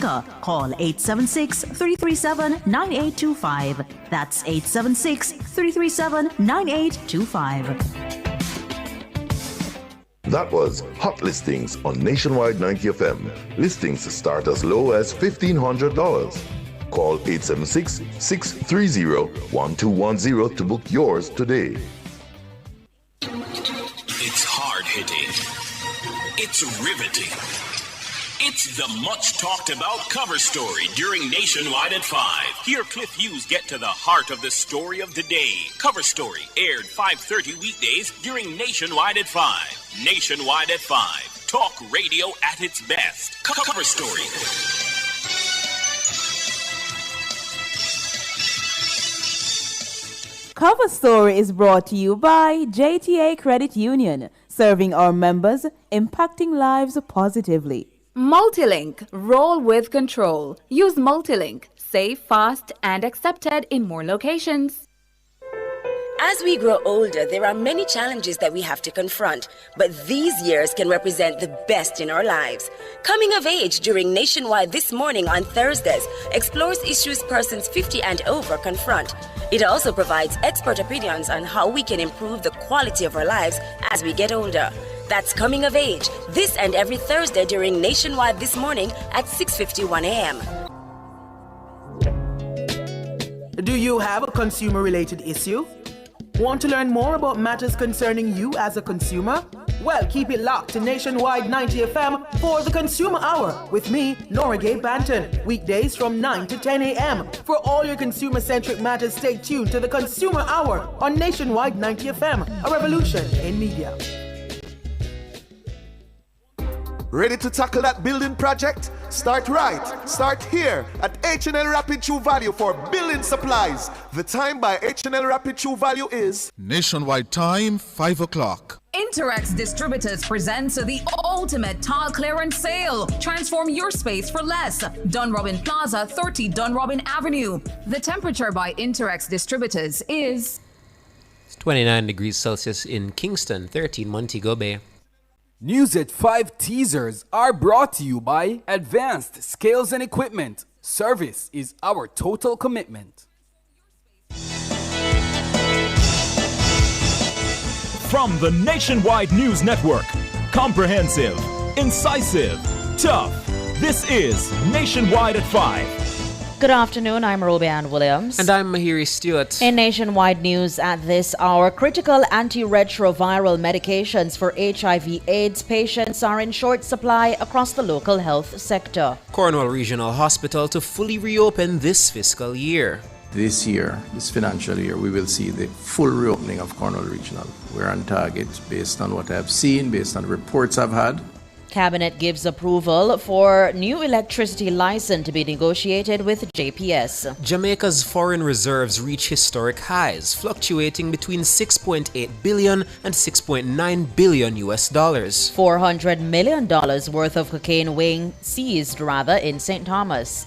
Jamaica, call 876-337-9825. That's 876-337-9825. That was Hot Listings on Nationwide 90 FM. Listings start as low as $1,500. Call 876-630-1210 to book yours today. It's hard-hitting. It's riveting. It's the much-talked-about cover story during Nationwide at 5. Here Cliff Hughes get to the heart of the story of the day. Cover Story aired 5:30 weekdays during Nationwide at 5. Nationwide at 5. Talk radio at its best. Cover Story. Cover Story is brought to you by JTA Credit Union, serving our members, impacting lives positively. Multilink, roll with control. Use Multilink, safe, fast, and accepted in more locations. As we grow older, there are many challenges that we have to confront, but these years can represent the best in our lives. Coming of Age during Nationwide this morning on Thursdays explores issues persons 50 and over confront. It also provides expert opinions on how we can improve the quality of our lives as we get older. That's Coming of Age, this and every Thursday during Nationwide this morning at 6:51 a.m. Do you have a consumer-related issue? Want to learn more about matters concerning you as a consumer? Well, keep it locked to Nationwide 90 FM for the Consumer Hour with me, Nora Gay Banton. Weekdays from 9 to 10 a.m. For all your consumer-centric matters, stay tuned to the Consumer Hour on Nationwide 90 FM, a revolution in media. Ready to tackle that building project? Start right. Start here at H&L Rapid True Value for building supplies. The time by H&L Rapid True Value is Nationwide time, 5 o'clock. Interex Distributors presents the ultimate tile clearance sale. Transform your space for less. Dunrobin Plaza, 30 Dunrobin Avenue. The temperature by Interex Distributors is 29 degrees Celsius in Kingston, 13 Montego Bay. News at 5 teasers are brought to you by Advanced Scales and Equipment. Service is our total commitment. From the Nationwide News Network, comprehensive, incisive, tough. This is Nationwide at 5. Good afternoon, I'm Robianne Williams. And I'm Mahiri Stewart. In Nationwide News at this hour, critical antiretroviral medications for HIV/AIDS patients are in short supply across the local health sector. Cornwall Regional Hospital to fully reopen this fiscal year. This year, this financial year, we will see the full reopening of Cornwall Regional. We're on target based on what I've seen, based on the reports I've had. Cabinet gives approval for new electricity license to be negotiated with JPS. Jamaica's foreign reserves reach historic highs, fluctuating between $6.8 billion and $6.9 billion US dollars. $400 million worth of cocaine seized in St. Thomas.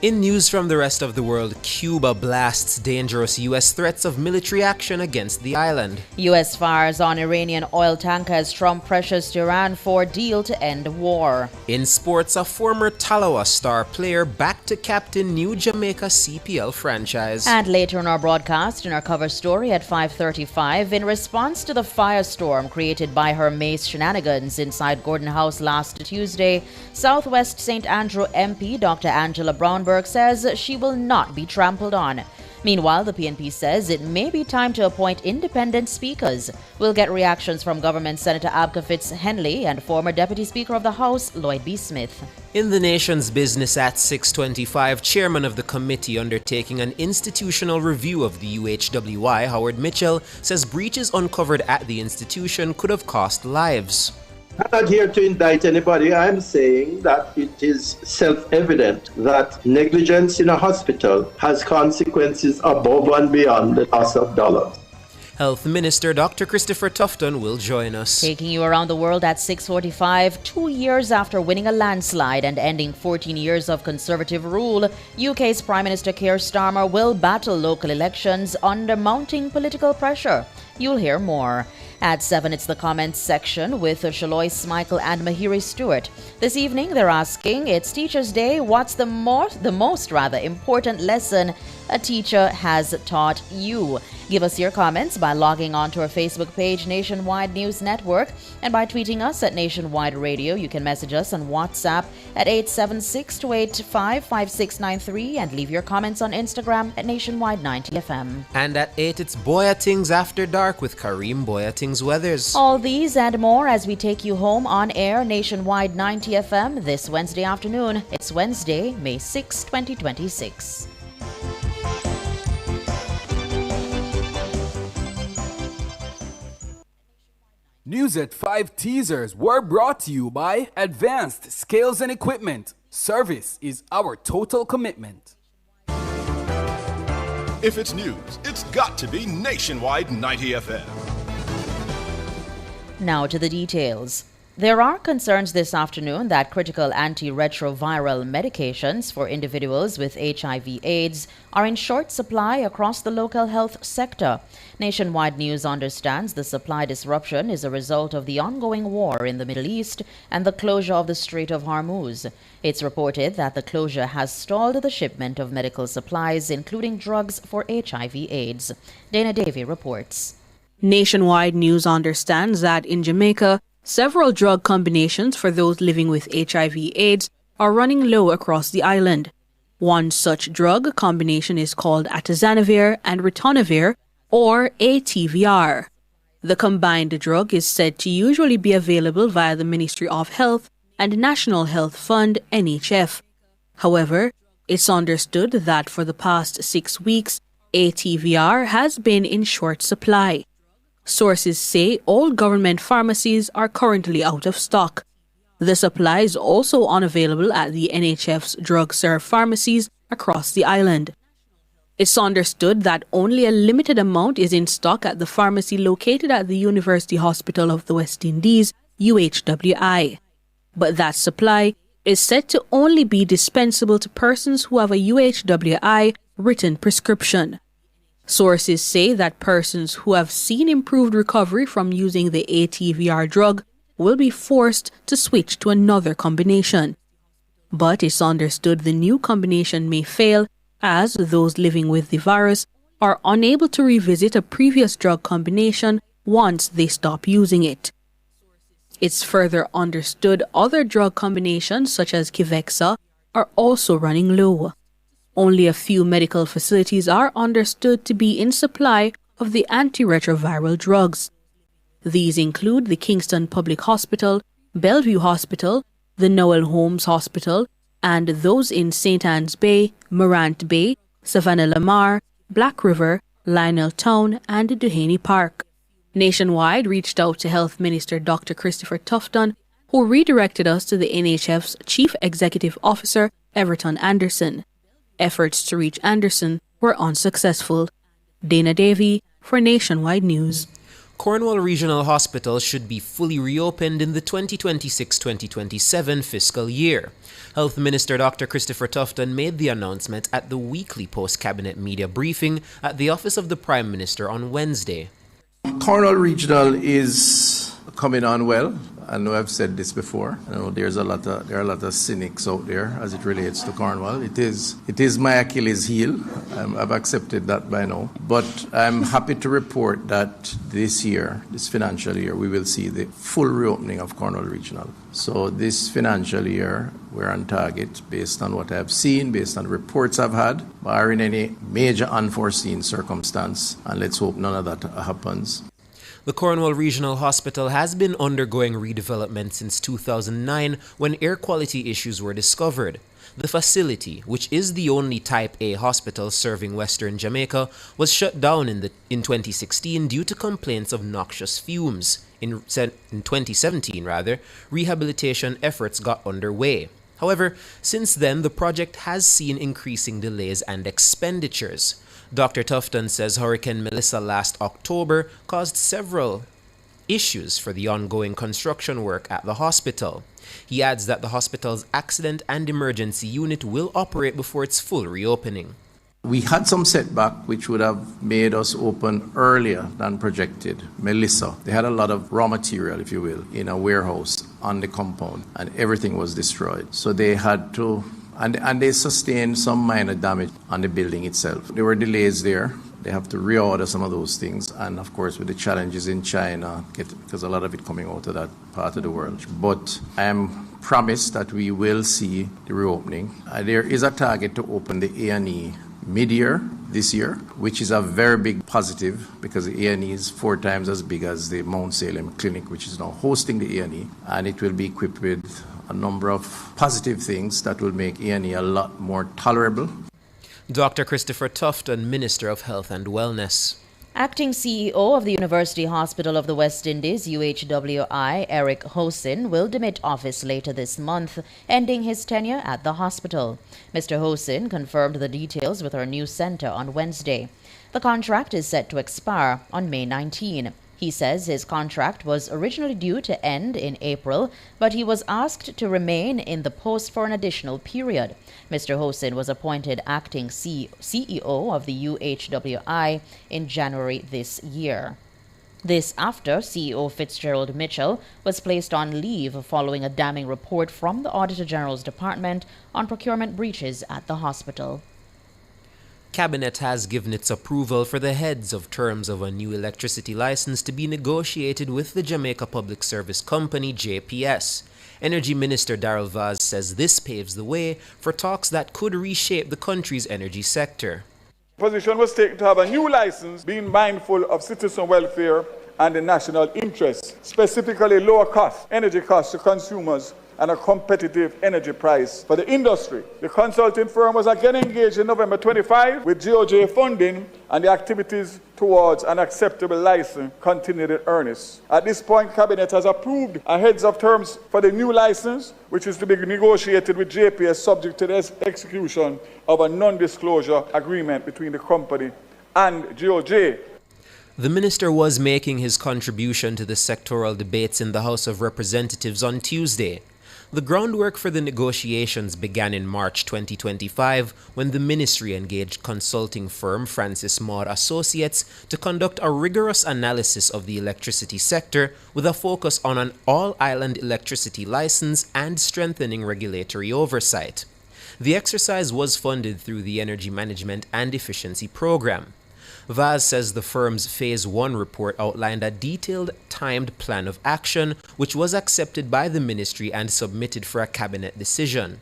In news from the rest of the world, Cuba blasts dangerous U.S. threats of military action against the island. U.S. fires on Iranian oil tanker as Trump pressures to Iran for deal to end war. In sports, a former Talawa star player back to captain new Jamaica CPL franchise. And later in our broadcast, in our cover story at 5:35, in response to the firestorm created by her mace shenanigans inside Gordon House last Tuesday, Southwest St. Andrew MP Dr. Angela Brownberg says she will not be trampled on. Meanwhile, the PNP says it may be time to appoint independent speakers. We'll get reactions from Government Senator Abka Fitz-Henley and former Deputy Speaker of the House, Lloyd B. Smith. In the nation's business at 6:25, Chairman of the committee undertaking an institutional review of the UHWI, Howard Mitchell, says breaches uncovered at the institution could have cost lives. I'm not here to indict anybody. I'm saying that it is self-evident that negligence in a hospital has consequences above and beyond the loss of dollars. Health Minister Dr. Christopher Tufton will join us. Taking you around the world at 6:45, 2 years after winning a landslide and ending 14 years of Conservative rule, UK's Prime Minister Keir Starmer will battle local elections under mounting political pressure. You'll hear more. At 7, it's the comments section with Shalois Michael and Mahiri Stewart. This evening, they're asking, it's Teacher's Day, what's the most important lesson a teacher has taught you? Give us your comments by logging on to our Facebook page, Nationwide News Network, and by tweeting us at Nationwide Radio. You can message us on WhatsApp at 876-285-5693 and leave your comments on Instagram at Nationwide 90FM. And at 8, it's Boyatings After Dark with Kareem Boyatings Weathers. All these and more as we take you home on air Nationwide 90FM this Wednesday afternoon. It's Wednesday, May 6, 2026. News at 5 teasers were brought to you by Advanced Scales and Equipment. Service is our total commitment. If it's news, it's got to be Nationwide 90 FM. Now to the details. There are concerns this afternoon that critical antiretroviral medications for individuals with HIV/AIDS are in short supply across the local health sector. Nationwide News understands the supply disruption is a result of the ongoing war in the Middle East and the closure of the Strait of Hormuz. It's reported that the closure has stalled the shipment of medical supplies, including drugs for HIV/AIDS. Dana Davey reports. Nationwide News understands that in Jamaica, several drug combinations for those living with HIV/AIDS are running low across the island. One such drug combination is called atazanavir and ritonavir, or ATVR. The combined drug is said to usually be available via the Ministry of Health and National Health Fund, NHF. However, it's understood that for the past 6 weeks, ATVR has been in short supply. Sources say all government pharmacies are currently out of stock. The supply is also unavailable at the NHF's drug-serve pharmacies across the island. It's understood that only a limited amount is in stock at the pharmacy located at the University Hospital of the West Indies, UHWI. But that supply is said to only be dispensable to persons who have a UHWI written prescription. Sources say that persons who have seen improved recovery from using the ATVR drug will be forced to switch to another combination. But it's understood the new combination may fail as those living with the virus are unable to revisit a previous drug combination once they stop using it. It's further understood other drug combinations such as Kivexa are also running low. Only a few medical facilities are understood to be in supply of the antiretroviral drugs. These include the Kingston Public Hospital, Bellevue Hospital, the Noel Holmes Hospital, and those in St. Anne's Bay, Morant Bay, Savannah Lamar, Black River, Lionel Town, and Duhaney Park. Nationwide reached out to Health Minister Dr. Christopher Tufton, who redirected us to the NHF's Chief Executive Officer, Everton Anderson. Efforts to reach Anderson were unsuccessful. Dana Davey for Nationwide News. Cornwall Regional Hospital should be fully reopened in the 2026-2027 fiscal year. Health Minister Dr. Christopher Tufton made the announcement at the weekly post-cabinet media briefing at the Office of the Prime Minister on Wednesday. Cornwall Regional is coming on well. I know I've said this before. I know there are a lot of cynics out there as it relates to Cornwall. It is my Achilles heel. I've accepted that by now. But I'm happy to report that this financial year, we will see the full reopening of Cornwall Regional. So this financial year, we're on target based on what I've seen, based on reports I've had, barring any major unforeseen circumstance. And let's hope none of that happens. The Cornwall Regional Hospital has been undergoing redevelopment since 2009 when air quality issues were discovered. The facility, which is the only Type A hospital serving Western Jamaica, was shut down in 2016 due to complaints of noxious fumes. In 2017, rehabilitation efforts got underway. However, since then, the project has seen increasing delays and expenditures. Dr. Tufton says Hurricane Melissa last October caused several issues for the ongoing construction work at the hospital. He adds that the hospital's accident and emergency unit will operate before its full reopening. We had some setback which would have made us open earlier than projected. Melissa, they had a lot of raw material, if you will, in a warehouse on the compound, and everything was destroyed. So they had to, and they sustained some minor damage on the building itself. There were delays there. They have to reorder some of those things, and of course with the challenges in China, because a lot of it coming out of that part of the world. But I am promised that we will see the reopening. There is a target to open the A&E mid-year this year, which is a very big positive because the A&E is 4 times as big as the Mount Salem Clinic, which is now hosting the A&E, and it will be equipped with a number of positive things that will make A&E a lot more tolerable. Dr. Christopher Tufton, Minister of Health and Wellness. Acting CEO of the University Hospital of the West Indies, UHWI, Eric Hosin, will demit office later this month, ending his tenure at the hospital. Mr. Hosin confirmed the details with our news centre on Wednesday. The contract is set to expire on May 19. He says his contract was originally due to end in April, but he was asked to remain in the post for an additional period. Mr. Hosin was appointed acting CEO of the UHWI in January this year. This after CEO Fitzgerald Mitchell was placed on leave following a damning report from the Auditor General's Department on procurement breaches at the hospital. Cabinet has given its approval for the heads of terms of a new electricity license to be negotiated with the Jamaica Public Service Company, JPS. Energy Minister Darrell Vaz says this paves the way for talks that could reshape the country's energy sector. The position was taken to have a new license, being mindful of citizen welfare and the national interest, specifically lower cost, energy costs to consumers and a competitive energy price for the industry. The consulting firm was again engaged in November 25 with GOJ funding, and the activities towards an acceptable license continued in earnest. At this point, Cabinet has approved a heads of terms for the new license, which is to be negotiated with JPS subject to the execution of a non-disclosure agreement between the company and GOJ. The minister was making his contribution to the sectoral debates in the House of Representatives on Tuesday. The groundwork for the negotiations began in March 2025 when the ministry engaged consulting firm Francis Maud Associates to conduct a rigorous analysis of the electricity sector with a focus on an all-island electricity license and strengthening regulatory oversight. The exercise was funded through the Energy Management and Efficiency Program. Vaz says the firm's Phase 1 report outlined a detailed, timed plan of action, which was accepted by the ministry and submitted for a cabinet decision.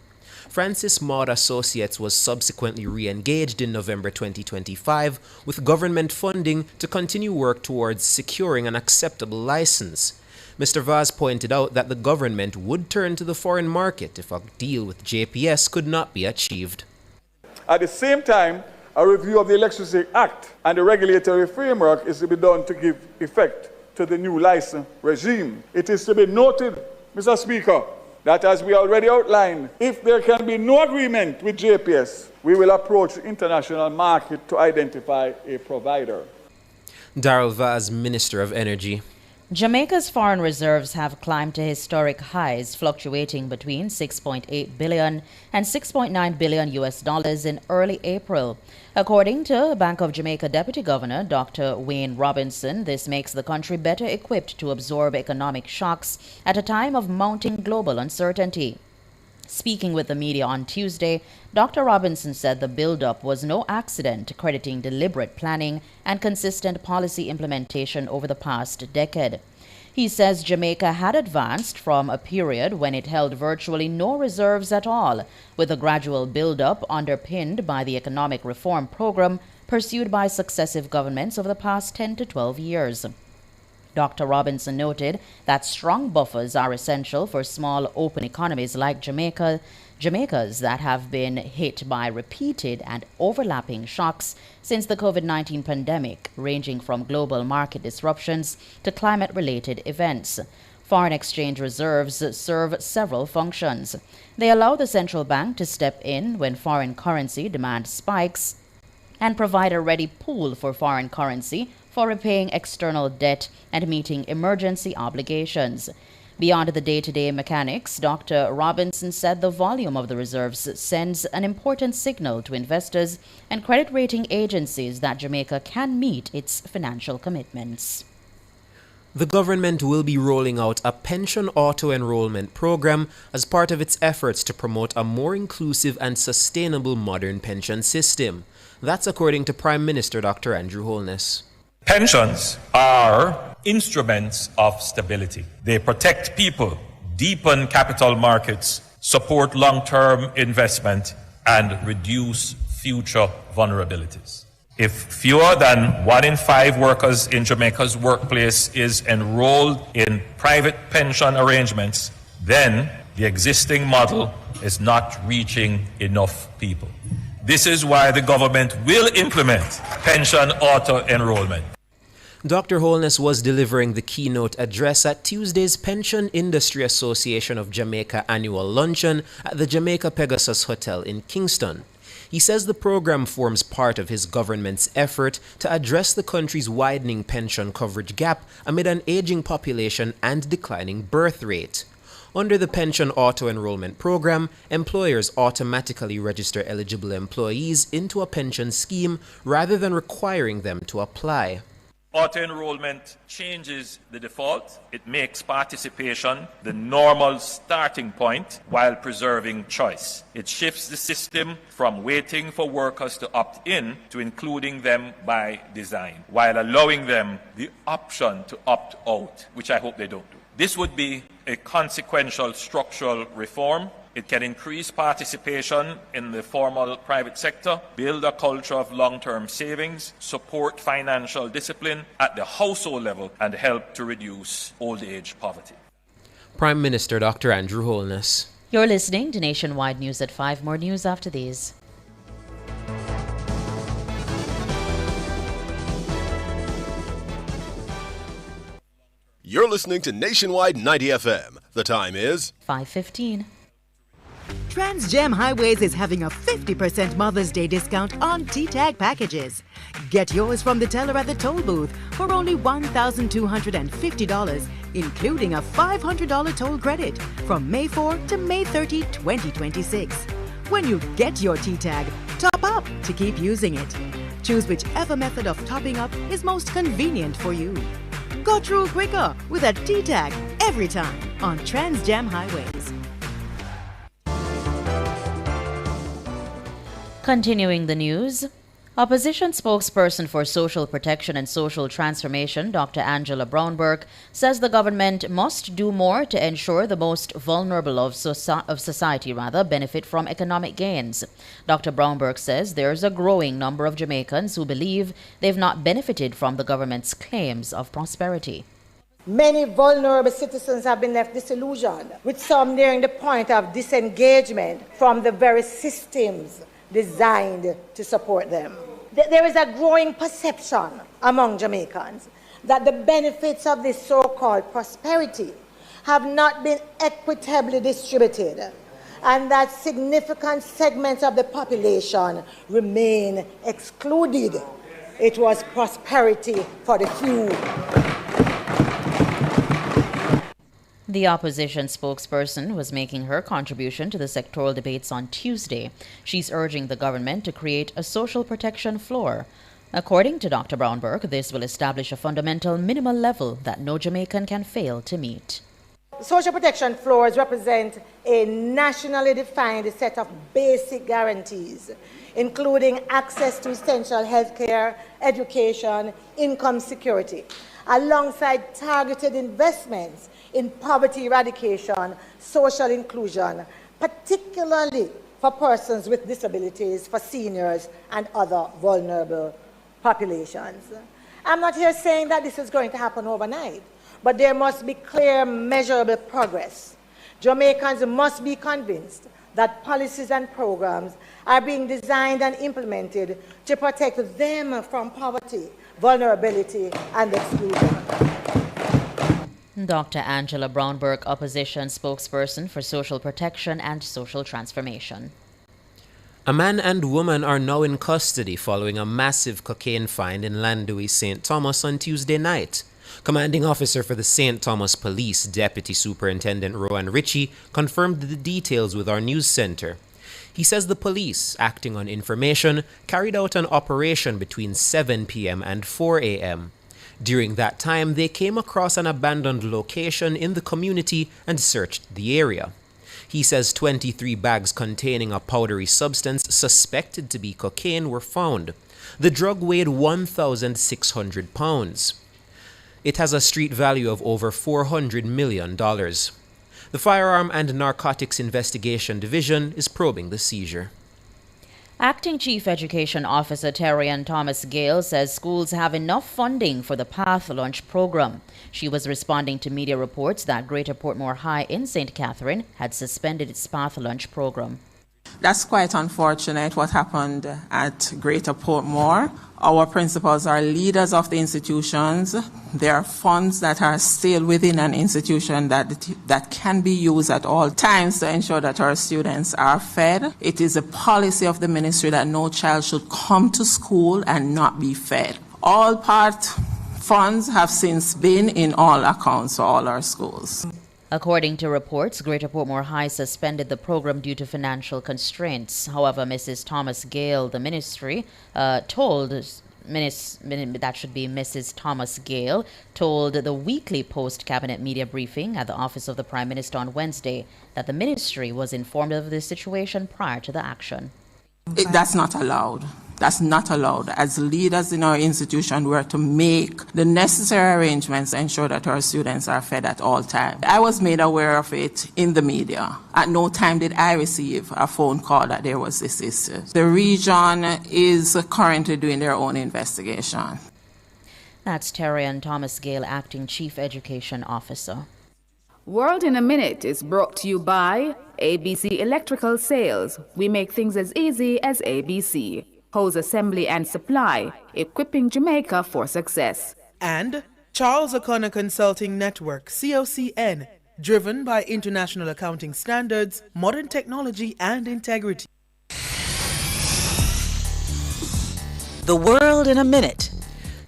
Francis Maud Associates was subsequently re-engaged in November 2025 with government funding to continue work towards securing an acceptable license. Mr. Vaz pointed out that the government would turn to the foreign market if a deal with JPS could not be achieved. At the same time, a review of the Electricity Act and the regulatory framework is to be done to give effect to the new license regime. It is to be noted, Mr. Speaker, that as we already outlined, if there can be no agreement with JPS, we will approach the international market to identify a provider. Darrell Vaz, Minister of Energy. Jamaica's foreign reserves have climbed to historic highs, fluctuating between $6.8 billion and $6.9 billion in early April. According to Bank of Jamaica Deputy Governor Dr. Wayne Robinson, this makes the country better equipped to absorb economic shocks at a time of mounting global uncertainty. Speaking with the media on Tuesday, Dr. Robinson said the buildup was no accident, crediting deliberate planning and consistent policy implementation over the past decade. He says Jamaica had advanced from a period when it held virtually no reserves at all, with a gradual buildup underpinned by the economic reform program pursued by successive governments over the past 10 to 12 years. Dr. Robinson noted that strong buffers are essential for small, open economies like Jamaica's that have been hit by repeated and overlapping shocks since the COVID-19 pandemic, ranging from global market disruptions to climate-related events. Foreign exchange reserves serve several functions. They allow the central bank to step in when foreign currency demand spikes and provide a ready pool for foreign currency for repaying external debt and meeting emergency obligations. Beyond the day-to-day mechanics, Dr. Robinson said the volume of the reserves sends an important signal to investors and credit rating agencies that Jamaica can meet its financial commitments. The government will be rolling out a pension auto-enrollment program as part of its efforts to promote a more inclusive and sustainable modern pension system. That's according to Prime Minister Dr. Andrew Holness. Pensions are instruments of stability. They protect people, deepen capital markets, support long-term investment, and reduce future vulnerabilities. If fewer than 1 in 5 workers in Jamaica's workplace is enrolled in private pension arrangements, then the existing model is not reaching enough people. This is why the government will implement pension auto-enrollment. Dr. Holness was delivering the keynote address at Tuesday's Pension Industry Association of Jamaica annual luncheon at the Jamaica Pegasus Hotel in Kingston. He says the program forms part of his government's effort to address the country's widening pension coverage gap amid an aging population and declining birth rate. Under the pension auto-enrollment program, employers automatically register eligible employees into a pension scheme rather than requiring them to apply. Auto-enrollment changes the default. It makes participation the normal starting point while preserving choice. It shifts the system from waiting for workers to opt in to including them by design, while allowing them the option to opt out, which I hope they don't do. This would be a consequential structural reform. It can increase participation in the formal private sector, build a culture of long-term savings, support financial discipline at the household level, and help to reduce old age poverty. Prime Minister Dr. Andrew Holness. You're listening to Nationwide News at 5. More news after these. You're listening to Nationwide 90 FM. The time is 5:15. Transgem Highways is having a 50% Mother's Day discount on T-Tag packages. Get yours from the teller at the toll booth for only $1,250, including a $500 toll credit from May 4 to May 30, 2026. When you get your T-Tag, top up to keep using it. Choose whichever method of topping up is most convenient for you. Go through quicker with a T-Tag every time on Transgem Highways. Continuing the news, Opposition spokesperson for Social Protection and Social Transformation, Dr. Angela Brownburg, says the government must do more to ensure the most vulnerable of society benefit from economic gains. Dr. Brownburg says there's a growing number of Jamaicans who believe they've not benefited from the government's claims of prosperity. Many vulnerable citizens have been left disillusioned, with some nearing the point of disengagement from the very systems designed to support them. There is a growing perception among Jamaicans that the benefits of this so-called prosperity have not been equitably distributed, and that significant segments of the population remain excluded. It was prosperity for the few. The opposition spokesperson was making her contribution to the sectoral debates on Tuesday. She's urging the government to create a social protection floor. According to Dr. Brownburg, this will establish a fundamental minimal level that no Jamaican can fail to meet. Social protection floors represent a nationally defined set of basic guarantees, including access to essential health care, education, income security, alongside targeted investments in poverty eradication, social inclusion, particularly for persons with disabilities, for seniors, and other vulnerable populations. I'm not here saying that this is going to happen overnight, but there must be clear, measurable progress. Jamaicans must be convinced that policies and programs are being designed and implemented to protect them from poverty, vulnerability, and exclusion. Dr. Angela Brownburg, opposition spokesperson for Social Protection and Social Transformation. A man and woman are now in custody following a massive cocaine find in Landui, St. Thomas on Tuesday night. Commanding officer for the St. Thomas Police, Deputy Superintendent Rowan Ritchie, confirmed the details with our news center. He says the police, acting on information, carried out an operation between 7 p.m. and 4 a.m. During that time, they came across an abandoned location in the community and searched the area. He says 23 bags containing a powdery substance suspected to be cocaine were found. The drug weighed 1,600 pounds. It has a street value of over $400 million. The Firearm and Narcotics Investigation Division is probing the seizure. Acting Chief Education Officer Terrian Thomas Gale says schools have enough funding for the Path Lunch program. She was responding to media reports that Greater Portmore High in St. Catherine had suspended its Path Lunch program. That's quite unfortunate what happened at Greater Portmore. Our principals are leaders of the institutions. There are funds that are still within an institution that can be used at all times to ensure that our students are fed. It is a policy of the ministry that no child should come to school and not be fed. All part funds have since been in all accounts for all our schools. According to reports, Greater Portmore High suspended the program due to financial constraints. However, Mrs. Thomas Gale, the ministry, that should be Mrs. Thomas Gale, told the weekly post-cabinet media briefing at the office of the Prime Minister on Wednesday that the ministry was informed of the situation prior to the action. That's not allowed. That's not allowed. As leaders in our institution, we are to make the necessary arrangements to ensure that our students are fed at all times. I was made aware of it in the media. At no time did I receive a phone call that there was this issue. The region is currently doing their own investigation. That's Terrian Thomas Gale, Acting Chief Education Officer. World in a Minute is brought to you by ABC Electrical Sales. We make things as easy as ABC. Hose assembly and supply, equipping Jamaica for success. And Charles O'Connor Consulting Network, COCN, driven by international accounting standards, modern technology and integrity. The World in a Minute.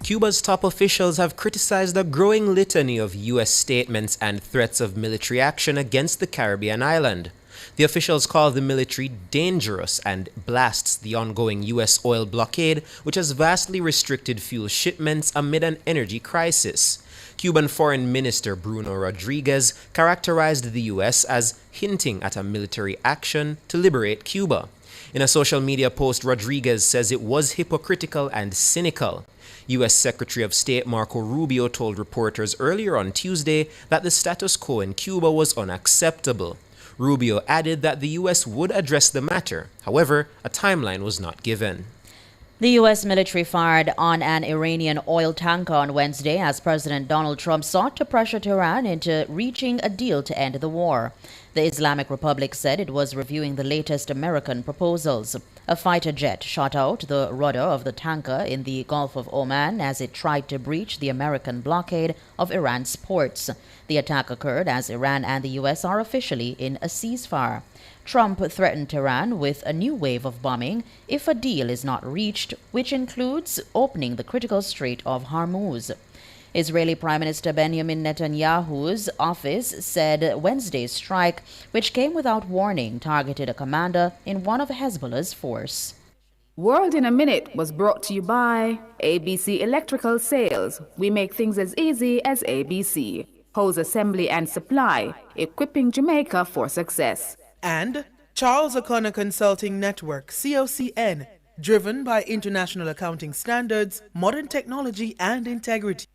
Cuba's top officials have criticized a growing litany of U.S. statements and threats of military action against the Caribbean island. The officials call the military dangerous and blasts the ongoing U.S. oil blockade, which has vastly restricted fuel shipments amid an energy crisis. Cuban Foreign Minister Bruno Rodriguez characterized the U.S. as hinting at a military action to liberate Cuba. In a social media post, Rodriguez says it was hypocritical and cynical. U.S. Secretary of State Marco Rubio told reporters earlier on Tuesday that the status quo in Cuba was unacceptable. Rubio added that the U.S. would address the matter. However, a timeline was not given. The U.S. military fired on an Iranian oil tanker on Wednesday as President Donald Trump sought to pressure Tehran into reaching a deal to end the war. The Islamic Republic said it was reviewing the latest American proposals. A fighter jet shot out the rudder of the tanker in the Gulf of Oman as it tried to breach the American blockade of Iran's ports. The attack occurred as Iran and the U.S. are officially in a ceasefire. Trump threatened Tehran with a new wave of bombing if a deal is not reached, which includes opening the critical Strait of Hormuz. Israeli Prime Minister Benjamin Netanyahu's office said Wednesday's strike, which came without warning, targeted a commander in one of Hezbollah's force. World in a Minute was brought to you by ABC Electrical Sales. We make things as easy as ABC. Hose assembly and supply, equipping Jamaica for success. And Charles O'Connor Consulting Network, COCN, driven by international accounting standards, modern technology and integrity.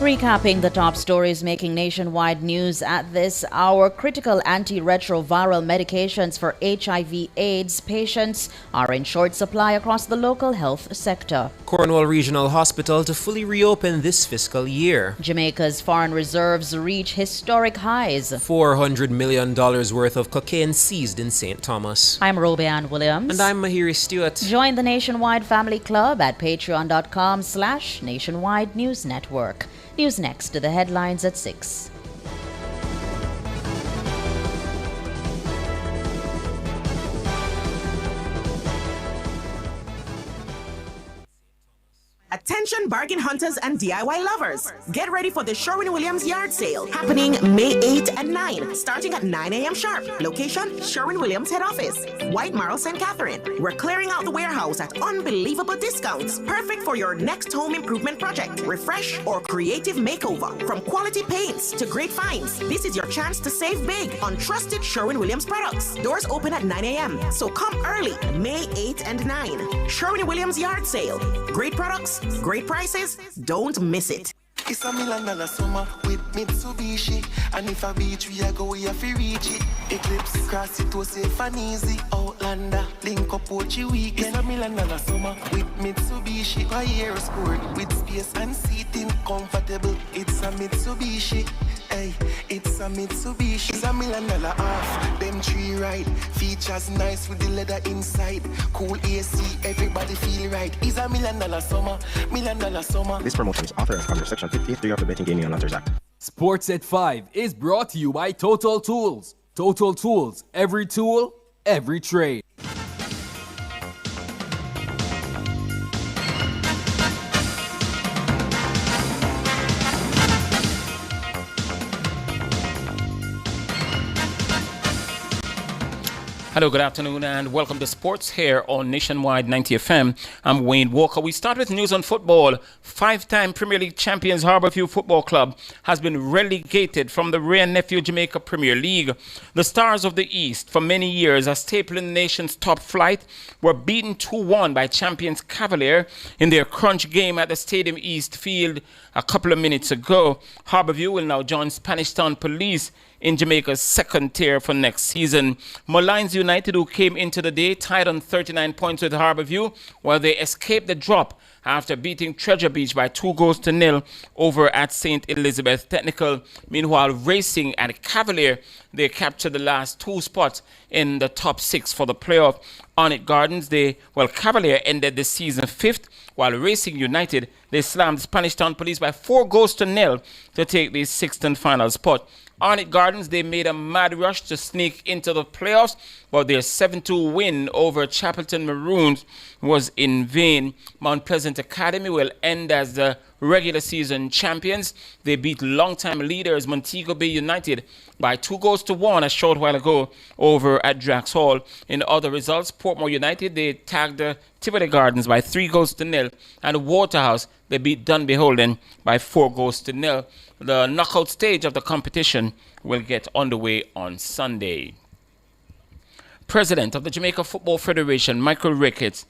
Recapping the top stories making nationwide news at this hour, critical antiretroviral medications for HIV/AIDS patients are in short supply across the local health sector. Cornwall Regional Hospital to fully reopen this fiscal year. Jamaica's foreign reserves reach historic highs. $400 million worth of cocaine seized in St. Thomas. I'm Robianne Williams. And I'm Mahiri Stewart. Join the Nationwide Family Club at patreon.com/Nationwide News Network. News next to the headlines at 6. At Attention bargain hunters and DIY lovers. Get ready for the Sherwin-Williams yard sale happening May 8 and 9, starting at 9 a.m. sharp. Location, Sherwin-Williams head office, White Marl, St. Catherine. We're clearing out the warehouse at unbelievable discounts. Perfect for your next home improvement project, refresh, or creative makeover. From quality paints to great finds, this is your chance to save big on trusted Sherwin-Williams products. Doors open at 9 a.m., so come early, May 8 and 9. Sherwin-Williams yard sale. Great products, great prices. Don't miss it. It's $1 million summer with Mitsubishi. And if I beach, we are go, we have to reach it. Eclipse, cross it to safe and easy. Outlander, link up Pochi weekend. It's $1 million summer with Mitsubishi. By air sport with space and seating comfortable. It's a Mitsubishi. Hey, it's a Mitsubishi. It's $1 million off. Them tree ride. Features nice with the leather inside. Cool AC, everybody feel right. It's $1 million summer. $1 million summer. This promotion is authorized under Section 53 of the Betting, Gaming and Lotteries Act. Sports at 5 is brought to you by Total Tools. Total Tools, every tool, every trade. Hello, good afternoon, and welcome to Sports here on Nationwide 90 FM. I'm Wayne Walker. We start with news on football. Five-time Premier League champions Harbourview Football Club has been relegated from the Ray and Nephew Jamaica Premier League. The Stars of the East, for many years a staple in the nation's top flight, were beaten 2-1 by champions Cavalier in their crunch game at the Stadium East Field a couple of minutes ago. Harbourview will now join Spanish Town Police in Jamaica's second tier for next season. Moulins United, who came into the day tied on 39 points with Harbourview, while they escaped the drop after beating Treasure Beach by 2-0 over at St. Elizabeth Technical. Meanwhile, Racing and Cavalier, they captured the last two spots in the top six for the playoff. Onit Gardens, Cavalier ended the season fifth, while Racing United, they slammed Spanish Town Police by 4-0 to take the sixth and final spot. Onit Gardens, they made a mad rush to sneak into the playoffs, but their 7-2 win over Chapelton Maroons was in vain. Mount Pleasant Academy will end as the regular season champions. They beat longtime leaders Montego Bay United by 2-1 a short while ago over at Drax Hall. In other results, Portmore United, they tagged the Tivoli Gardens by 3-0, and Waterhouse, they beat Dunby Holden by 4-0. The knockout stage of the competition will get underway on Sunday. President of the Jamaica Football Federation, Michael Ricketts,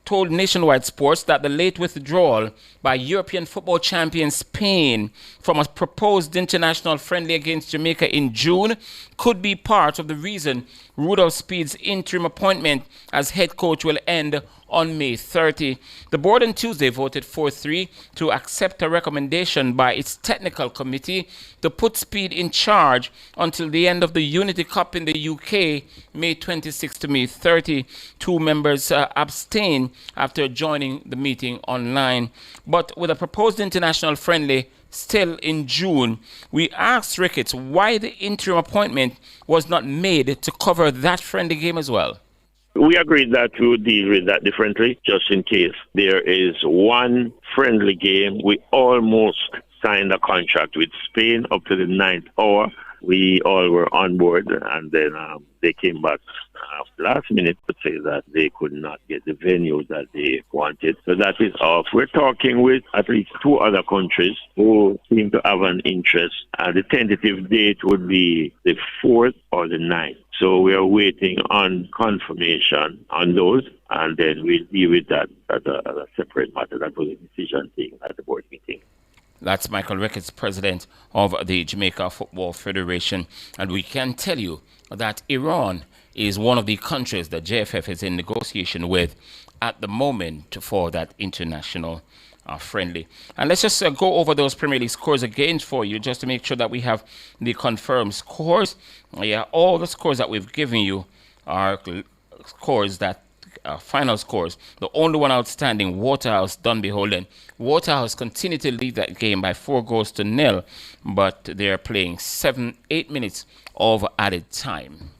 told Nationwide Sports that the late withdrawal by European football champion Spain from a proposed international friendly against Jamaica in June could be part of the reason Rudolph Speed's interim appointment as head coach will end on May 30. The board on Tuesday voted 4-3 to accept a recommendation by its technical committee to put Speed in charge until the end of the Unity Cup in the UK, May 26 to May 30. Two members abstained after joining the meeting online. But with a proposed international friendly still in June, we asked Ricketts why the interim appointment was not made to cover that friendly game as well. We agreed that we would deal with that differently, just in case there is one friendly game. We almost signed a contract with Spain up to the 9th hour. We all were on board, and then they came back last minute to say that they could not get the venue that they wanted. So that is off. We're talking with at least two other countries who seem to have an interest. The tentative date would be the 4th or the 9th. So we are waiting on confirmation on those, and then we'll deal with that as a separate matter. That was a decision thing at the board meeting. That's Michael Ricketts, president of the Jamaica Football Federation. And we can tell you that Iran is one of the countries that JFF is in negotiation with at the moment for that international friendly. And let's just go over those Premier League scores again for you, just to make sure that we have the confirmed scores. Yeah, all the scores that we've given you are scores that final scores. The only one outstanding, Waterhouse, Dunby Holden. Waterhouse continue to lead that game by 4-0, but they're playing 8 minutes of added time.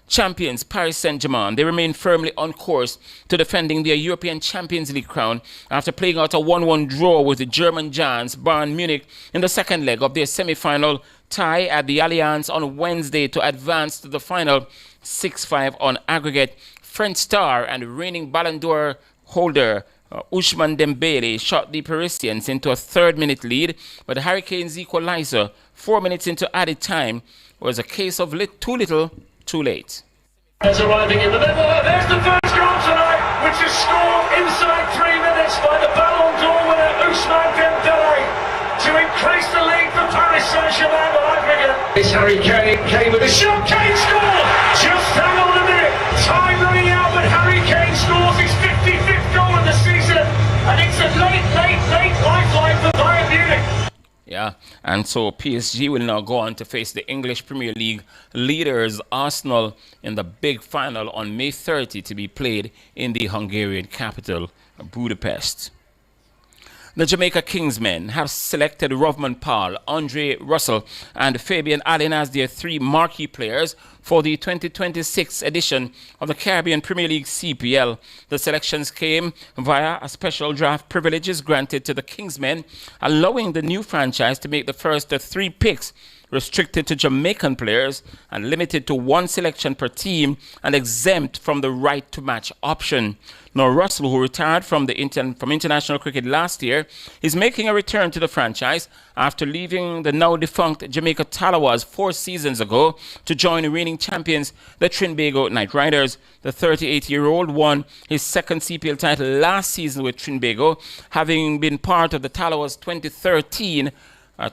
champions Paris Saint-Germain, they remain firmly on course to defending their European Champions League crown after playing out a 1-1 draw with the German giants Bayern Munich in the second leg of their semi-final tie at the Allianz on Wednesday to advance to the final 6-5 on aggregate. French star and reigning Ballon d'Or holder Ousmane Dembele shot the Parisians into a third-minute lead, but the Hurricanes' equalizer 4 minutes into added time was a case of too little, too late. There's arriving in the middle. There's the first goal tonight, which is scored inside 3 minutes by the Ballon d'Or winner Ousmane Dembele to increase the lead for Paris Saint-Germain on aggregate. It's Harry Kane with a shot. Kane scored! Just hang on a minute. Time running out, but Harry Kane scores his 55th goal of the season, and it's a late lifeline for Bayern Munich. Yeah, and so PSG will now go on to face the English Premier League leaders Arsenal in the big final on May 30 to be played in the Hungarian capital, Budapest. The Jamaica Kingsmen have selected Rovman Powell, Andre Russell, and Fabian Allen as their three marquee players for the 2026 edition of the Caribbean Premier League CPL. The selections came via a special draft privileges granted to the Kingsmen, allowing the new franchise to make the first of 3 picks restricted to Jamaican players and limited to 1 selection per team and exempt from the right to match option. Now, Russell, who retired from international cricket last year, is making a return to the franchise after leaving the now defunct Jamaica Talawas 4 seasons ago to join the reigning champions, the Trinbago Knight Riders. The 38-year-old won his second CPL title last season with Trinbago, having been part of the Talawas 2013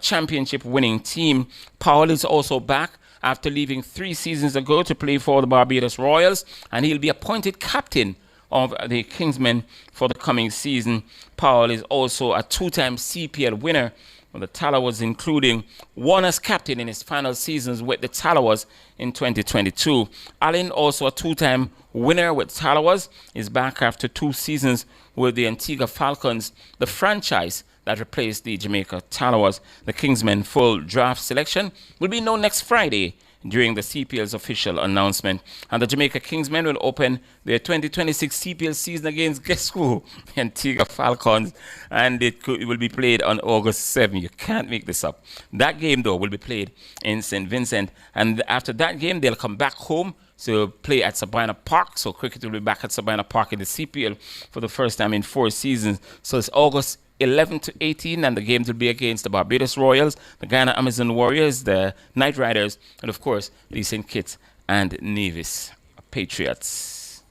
championship winning team. Powell is also back after leaving 3 seasons ago to play for the Barbados Royals, and he'll be appointed captain of the Kingsmen for the coming season. Powell is also a 2-time CPL winner with the Talawas, including one as captain in his final seasons with the Talawas in 2022. Allen, also a 2-time winner with Talawas, is back after 2 seasons with the Antigua Falcons, the franchise that replaced the Jamaica Talawas. The Kingsmen full draft selection will be known next Friday during the CPL's official announcement. And the Jamaica Kingsmen will open their 2026 CPL season against, guess who? Antigua Falcons. And it will be played on August 7. You can't make this up. That game, though, will be played in St. Vincent. And after that game, they'll come back home to play at Sabina Park. So cricket will be back at Sabina Park in the CPL for the first time in 4 seasons. So it's August 11 to 18, and the games will be against the Barbados Royals, the Ghana Amazon Warriors, the Knight Riders, and of course the St. Kitts and Nevis Patriots.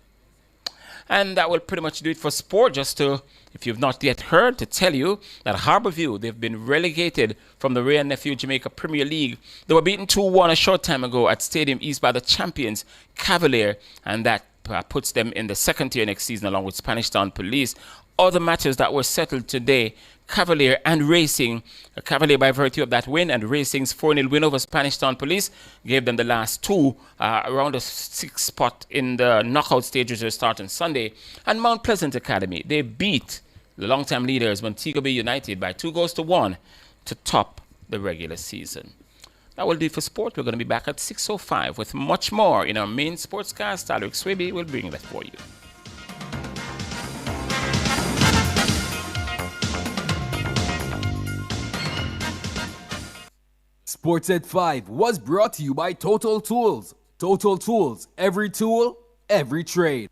And that will pretty much do it for sport. Just to, if you've not yet heard, to tell you that Harbourview, they've been relegated from the Ray and Nephew Jamaica Premier League. They were beaten 2-1 a short time ago at Stadium East by the champions Cavalier, and that puts them in the second tier next season along with Spanish Town Police. Other matters that were settled today, Cavalier and Racing. Cavalier, by virtue of that win, and Racing's 4-0 win over Spanish Town Police, gave them the last 2 around a 6th spot in the knockout stage, which will start on Sunday. And Mount Pleasant Academy, they beat the long-time leaders Montego Bay United by 2-1 to top the regular season. That will do it for sport. We're going to be back at 6:05 with much more in our main sportscast. Alaric Swaby will bring that for you. Sports at 5 was brought to you by Total Tools. Total Tools, every tool, every trade.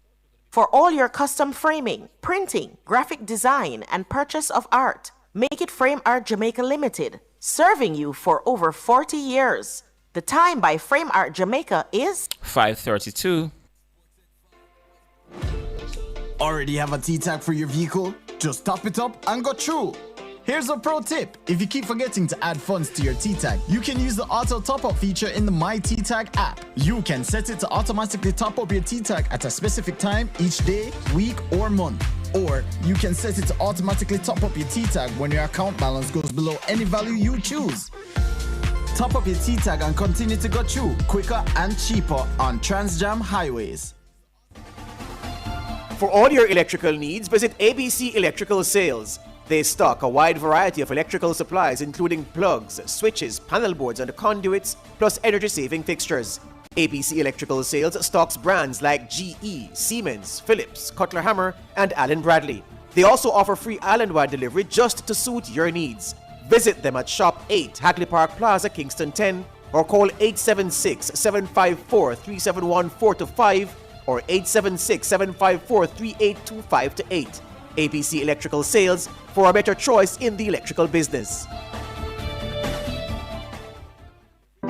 For all your custom framing, printing, graphic design, and purchase of art, Make It Frame Art Jamaica Limited, serving you for over 40 years. The time by Frame Art Jamaica is 5:32. Already have a T-tag for your vehicle? Just top it up and go through. Here's a pro tip. If you keep forgetting to add funds to your T-tag, you can use the auto top-up feature in the My T-tag app. You can set it to automatically top up your T-tag at a specific time each day, week, or month. Or you can set it to automatically top up your T-tag when your account balance goes below any value you choose. Top up your T-tag and continue to go through quicker and cheaper on Transjam highways. For all your electrical needs, visit ABC Electrical Sales. They stock a wide variety of electrical supplies, including plugs, switches, panel boards, and conduits, plus energy-saving fixtures. ABC Electrical Sales stocks brands like GE, Siemens, Philips, Cutler Hammer, and Allen Bradley. They also offer free island-wide delivery just to suit your needs. Visit them at Shop 8, Hagley Park Plaza, Kingston 10, or call 876-754-3714-5 or 876-754-3825-8. ABC Electrical Sales, for a better choice in the electrical business.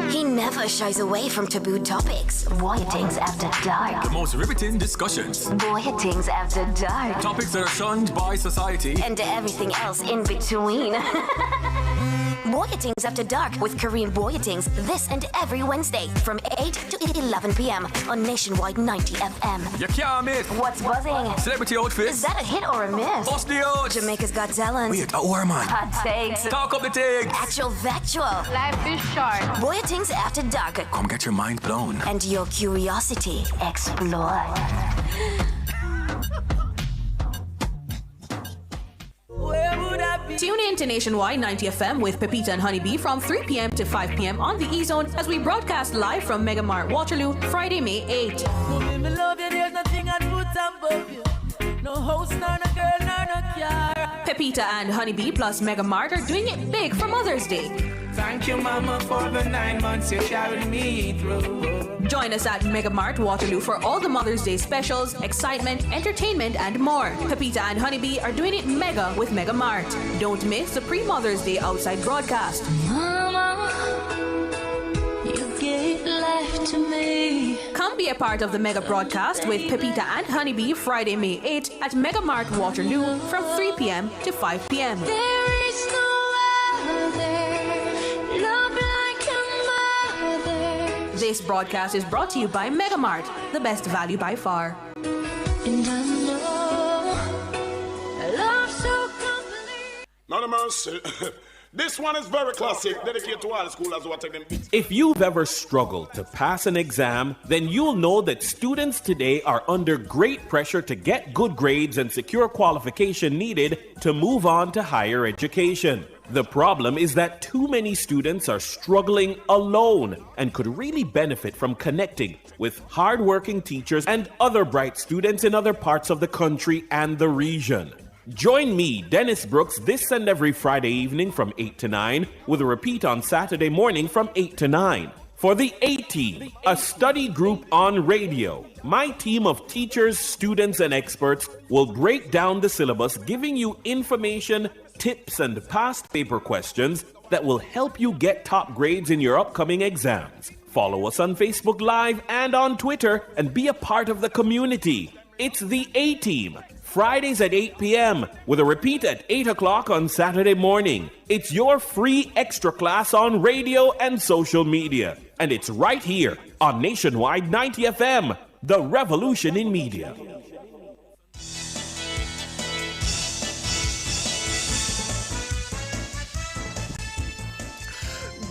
He never shies away from taboo topics. Boy Things After Dark. The most riveting discussions. Boy Things After Dark. Topics that are shunned by society. And everything else in between. Boy Things After Dark with Korean Boy Things this and every Wednesday from 8 to 11 p.m. on Nationwide 90 FM. You can't miss. What's buzzing? Celebrity outfits. Is that a hit or a miss? Bust the odds. Jamaica's Got Talent. Wait, or man. Hot takes. Talk up the takes. Actual factual. Life is short. Boy Things After Dark. Come get your mind blown. And your curiosity explored. Tune in to Nationwide 90 FM with Pepita and Honeybee from 3 p.m. to 5 p.m. on the E-Zone as we broadcast live from Mega Mart Waterloo Friday, May 8. Pepita and Honeybee plus Mega Mart are doing it big for Mother's Day. Thank you, Mama, for the 9 months you carried me through. Join us at Mega Mart Waterloo for all the Mother's Day specials, excitement, entertainment, and more. Pepita and Honeybee are doing it mega with Mega Mart. Don't miss the pre-Mother's Day outside broadcast. Mama, you gave life to me. Come be a part of the mega broadcast with Pepita and Honeybee Friday, May 8 at Mega Mart Waterloo from 3 p.m. to 5 p.m. There is no other love like a mother. This broadcast is brought to you by Mega Mart, the best value by far. And I know love so complete. Not a mercy. This one is very classic, dedicated to all the schoolers who are taking them. If you've ever struggled to pass an exam, then you'll know that students today are under great pressure to get good grades and secure qualification needed to move on to higher education. The problem is that too many students are struggling alone and could really benefit from connecting with hardworking teachers and other bright students in other parts of the country and the region. Join me, Dennis Brooks, this and every Friday evening from 8 to 9, with a repeat on Saturday morning from 8 to 9. For the A-Team, a study group on radio, my team of teachers, students, and experts will break down the syllabus, giving you information, tips, and past paper questions that will help you get top grades in your upcoming exams. Follow us on Facebook Live and on Twitter and be a part of the community. It's the A-Team. Fridays at 8 p.m. with a repeat at 8 o'clock on Saturday morning. It's your free extra class on radio and social media. And it's right here on Nationwide 90 FM, the revolution in media.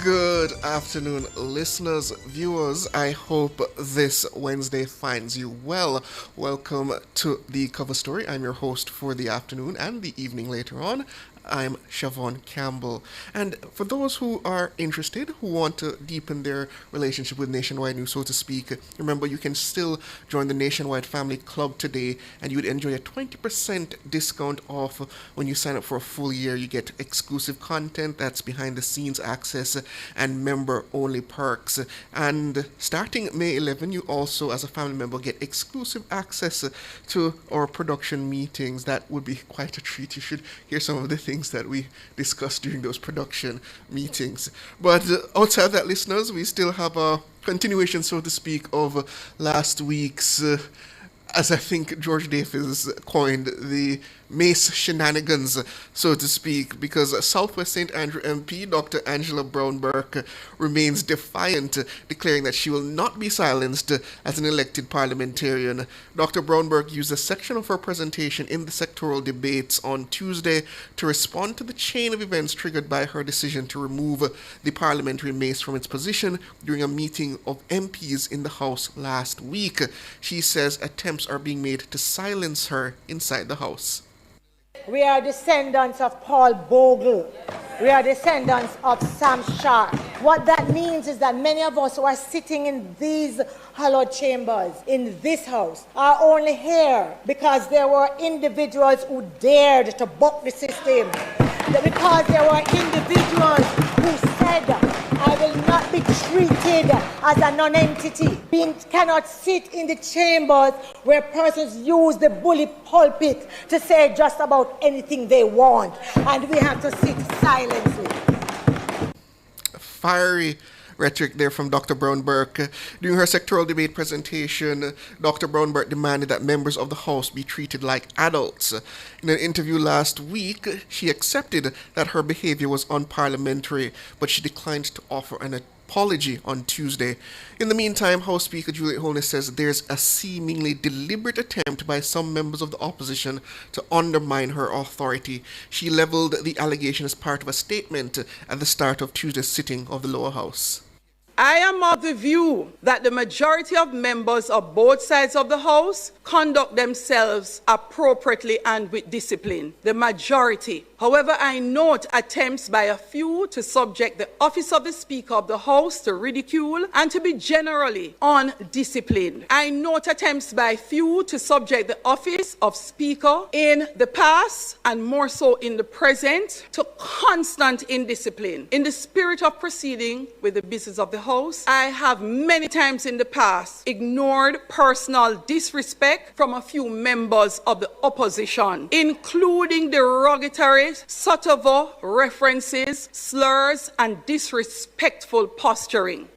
Good afternoon, listeners, viewers. I hope this Wednesday finds you well. Welcome to the cover story. I'm your host for the afternoon and the evening later on. I'm Siobhan Campbell. And for those who are interested, who want to deepen their relationship with Nationwide News, so to speak, remember you can still join the Nationwide Family Club today, and you would enjoy a 20% discount off when you sign up for a full year. You get exclusive content, that's behind the scenes access, and member-only perks. And starting May 11, you also, as a family member, get exclusive access to our production meetings. That would be quite a treat. You should hear some of the things that we discussed during those production meetings. But outside that, listeners, we still have a continuation, so to speak, of last week's, as I think George Davis coined, the Mace shenanigans, so to speak, because Southwest St. Andrew MP Dr. Angela Brown-Burke remains defiant, declaring that she will not be silenced as an elected parliamentarian. Dr. Brown-Burke used a section of her presentation in the sectoral debates on Tuesday to respond to the chain of events triggered by her decision to remove the parliamentary mace from its position during a meeting of MPs in the House last week. She says attempts are being made to silence her inside the House. We are descendants of Paul Bogle. We are descendants of Sam Sharp. What that means is that many of us who are sitting in these hallowed chambers, in this house, are only here because there were individuals who dared to buck the system. Because there were individuals who said, I will not be treated as a non-entity. We cannot sit in the chambers where persons use the bully pulpit to say just about anything they want. And we have to sit silently. Fiery rhetoric there from Dr. Brown-Burke. During her sectoral debate presentation, Dr. Brown-Burke demanded that members of the House be treated like adults. In an interview last week, she accepted that her behavior was unparliamentary, but she declined to offer an apology on Tuesday. In the meantime, House Speaker Juliet Holness says there's a seemingly deliberate attempt by some members of the opposition to undermine her authority. She leveled the allegation as part of a statement at the start of Tuesday's sitting of the lower house. I am of the view that the majority of members of both sides of the House conduct themselves appropriately and with discipline. The majority. However, I note attempts by a few to subject the office of the Speaker of the House to ridicule and to be generally undisciplined. I note attempts by few to subject the office of Speaker in the past and more so in the present to constant indiscipline. In the spirit of proceeding with the business of the House, I have many times in the past ignored personal disrespect from a few members of the opposition, including derogatory, subtle references, slurs, and disrespectful posturing.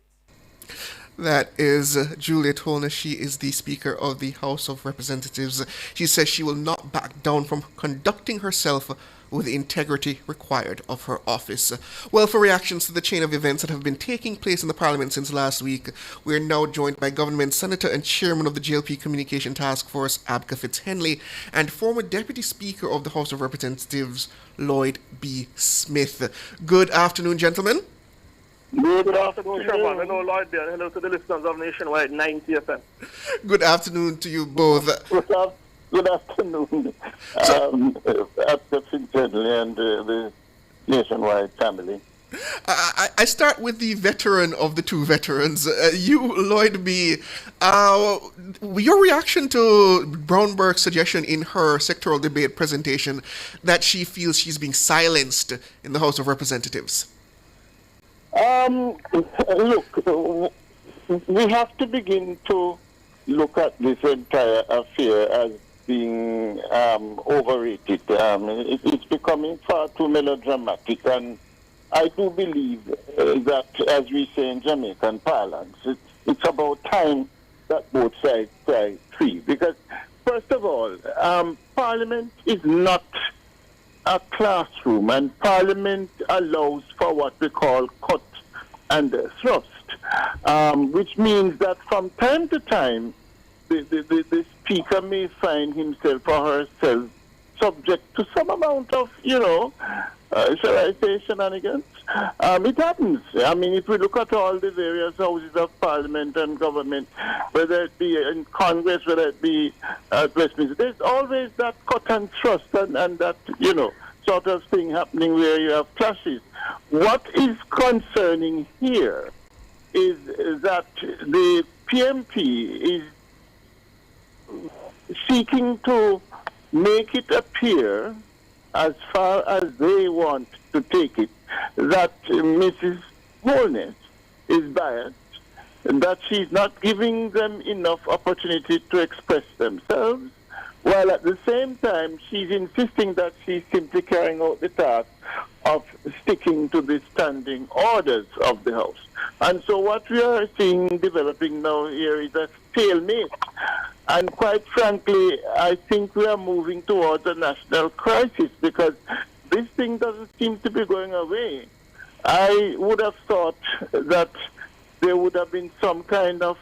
That is Juliet Holness. She is the Speaker of the House of Representatives. She says she will not back down from conducting herself with the integrity required of her office. Well, for reactions to the chain of events that have been taking place in the Parliament since last week, we are now joined by Government Senator and Chairman of the JLP Communication Task Force, Abka Fitzhenley, and former Deputy Speaker of the House of Representatives, Lloyd B. Smith. Good afternoon, gentlemen. Good afternoon, Chairman. Hello, Lloyd B. And hello to the listeners of Nationwide 90 FM. Good afternoon to you both. Good afternoon, Abka Fitzhenley and the Nationwide family. I start with the veteran of the two veterans. You, Lloyd B., your reaction to Brown-Burke's suggestion in her sectoral debate presentation that she feels she's being silenced in the House of Representatives? Look, we have to begin to look at this entire affair as being overrated. It's becoming far too melodramatic, and I do believe that, as we say in Jamaican parlance, it's about time that both sides cry free. Because, first of all, Parliament is not a classroom, and Parliament allows for what we call cut and thrust, which means that from time to time, the Speaker may find himself or herself subject to some amount of, shall I say, shenanigans. It happens. I mean, if we look at all the various houses of Parliament and government, whether it be in Congress, whether it be at Westminster, there's always that cut and thrust and that, sort of thing happening where you have clashes. What is concerning here is that the PMP is seeking to make it appear, as far as they want to take it, that Mrs. Holness is biased, and that she's not giving them enough opportunity to express themselves, while at the same time she's insisting that she's simply carrying out the task of sticking to the standing orders of the House. And so what we are seeing developing now here is a stalemate. And quite frankly, I think we are moving towards a national crisis because this thing doesn't seem to be going away. I would have thought that there would have been some kind of,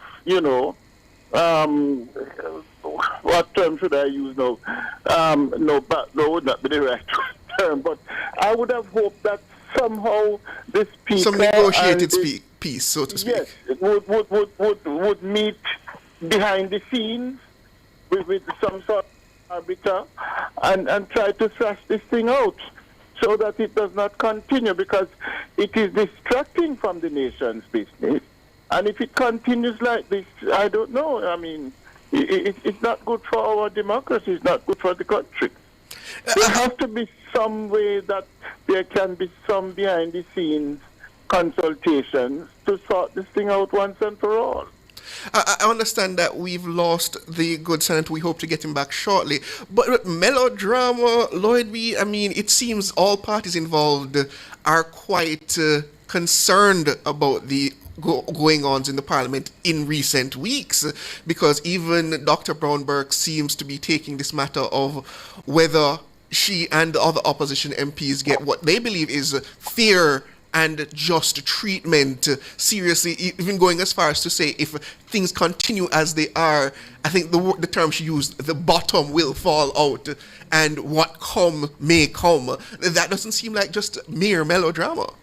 what term should I use now? No, would not be the right term, but I would have hoped that somehow the Speaker... Some negotiated peace, so to speak. Yes, would meet behind the scenes with some sort arbiter and try to thrash this thing out so that it does not continue, because it is distracting from the nation's business. And if it continues like this, I don't know. I mean, it's not good for our democracy. It's not good for the country. There has to be some way that there can be some behind-the-scenes consultations to sort this thing out once and for all. I understand that we've lost the good senator. We hope to get him back shortly. But melodrama, Lloyd B., I mean, it seems all parties involved are quite concerned about the going-ons in the parliament in recent weeks, because even Dr. Brown-Burke seems to be taking this matter of whether she and the other opposition MPs get what they believe is fair and just treatment seriously, even going as far as to say if things continue as they are, I think the term she used, the bottom will fall out and what come may come. That doesn't seem like just mere melodrama.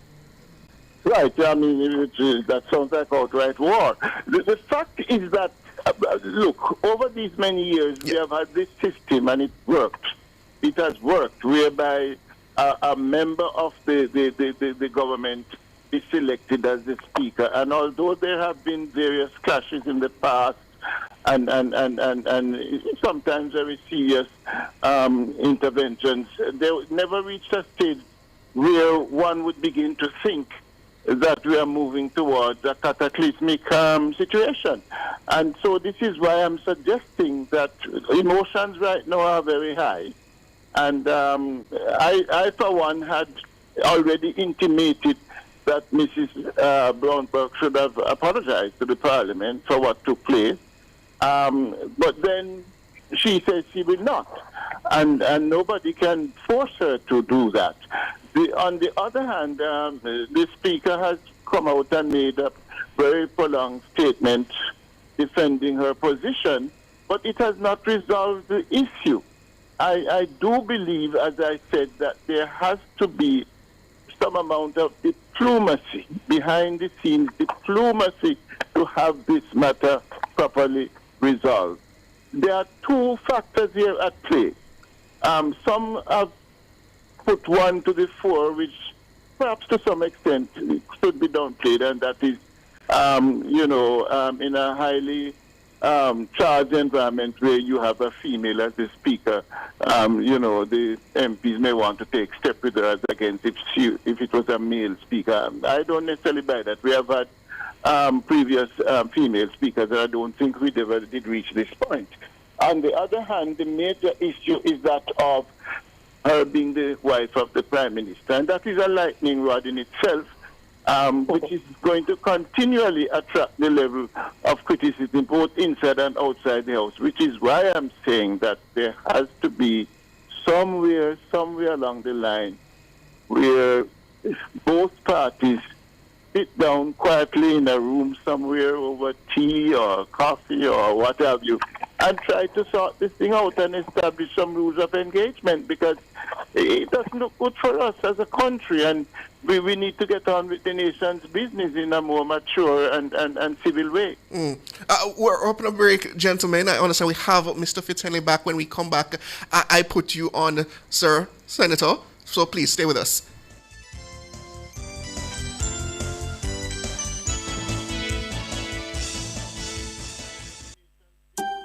Right, I mean, that sounds like outright war. The fact is that, look, over these many years, we have had this system and it worked. It has worked, whereby a member of the government is selected as the speaker. And although there have been various clashes in the past and sometimes very serious interventions, they never reached a stage where one would begin to think that we are moving towards a cataclysmic situation. And so this is why I'm suggesting that emotions right now are very high. And I, for one, had already intimated that Mrs. Brown-Burke should have apologized to the Parliament for what took place. But then she says she will not. And nobody can force her to do that. On the other hand, the Speaker has come out and made a very prolonged statement defending her position, but it has not resolved the issue. I do believe, as I said, that there has to be some amount of diplomacy, behind the scenes diplomacy, to have this matter properly resolved. There are two factors here at play. Some have put one to the fore, which perhaps to some extent should be downplayed, and that is, in a highly charged environment where you have a female as the speaker, the MPs may want to take step with her as against if it was a male speaker. I don't necessarily buy that. We have had previous female speakers, and I don't think we ever did reach this point. On the other hand, the major issue is that of her being the wife of the Prime Minister, and that is a lightning rod in itself, which is going to continually attract the level of criticism both inside and outside the House, which is why I'm saying that there has to be somewhere along the line where both parties sit down quietly in a room somewhere over tea or coffee or what have you, and try to sort this thing out and establish some rules of engagement, because it doesn't look good for us as a country, and we need to get on with the nation's business in a more mature and civil way. We're up on a break, gentlemen. I understand we have Mr. Fitzhenley back. When we come back, I put you on, Sir Senator, so please stay with us.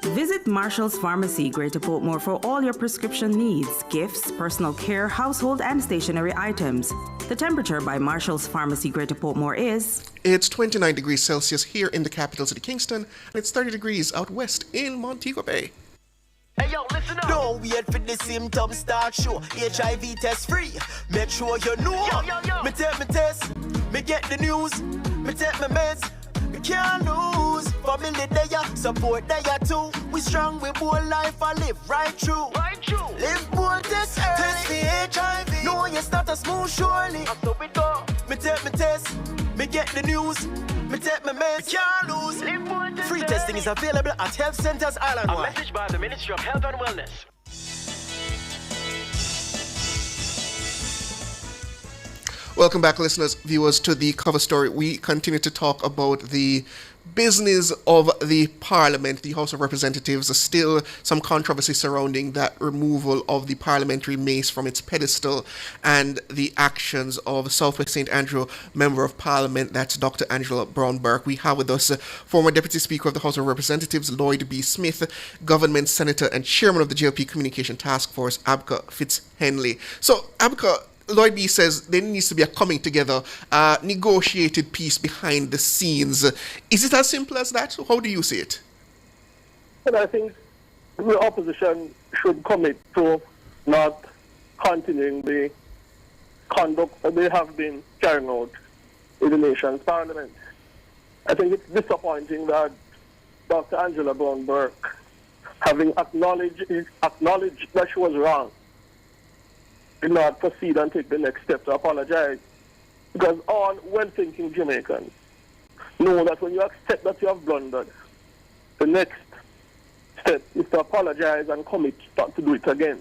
Visit Marshall's Pharmacy, Greater Portmore, for all your prescription needs, gifts, personal care, household, and stationery items. The temperature by Marshall's Pharmacy, Greater Portmore is... It's 29 degrees Celsius here in the capital city, Kingston, and it's 30 degrees out west in Montego Bay. Hey yo, listen up. Don't wait for the symptoms start show. HIV test free. Make sure you know. Yo. Me take my test. Me get the news. Me take my meds. We can't lose. Family there, support there too. We strong, we bold life, I live right through. Live bold this early. Test the HIV. Know you start a smooth surely. Me take my test. Me get the news. Me take my meds. We can't lose. Live bold this free testing is available at health centers island-wide. A message by the Ministry of Health and Wellness. Welcome back, listeners, viewers, to the cover story. We continue to talk about the business of the Parliament, the House of Representatives, still some controversy surrounding that removal of the parliamentary mace from its pedestal and the actions of Southwest St. Andrew Member of Parliament, that's Dr. Angela Brown-Burke. We have with us former Deputy Speaker of the House of Representatives, Lloyd B. Smith, Government Senator and Chairman of the JLP Communication Task Force, Abka Fitzhenley. So, Abka, Lloyd B. says there needs to be a coming together, negotiated peace behind the scenes. Is it as simple as that? How do you see it? And I think the opposition should commit to not continuing the conduct that they have been carrying out in the nation's parliament. I think it's disappointing that Dr. Angela Brown-Burke, having acknowledged that she was wrong, did not proceed and take the next step to apologize. Because all well-thinking Jamaicans know that when you accept that you have blundered, the next step is to apologize and commit not to do it again.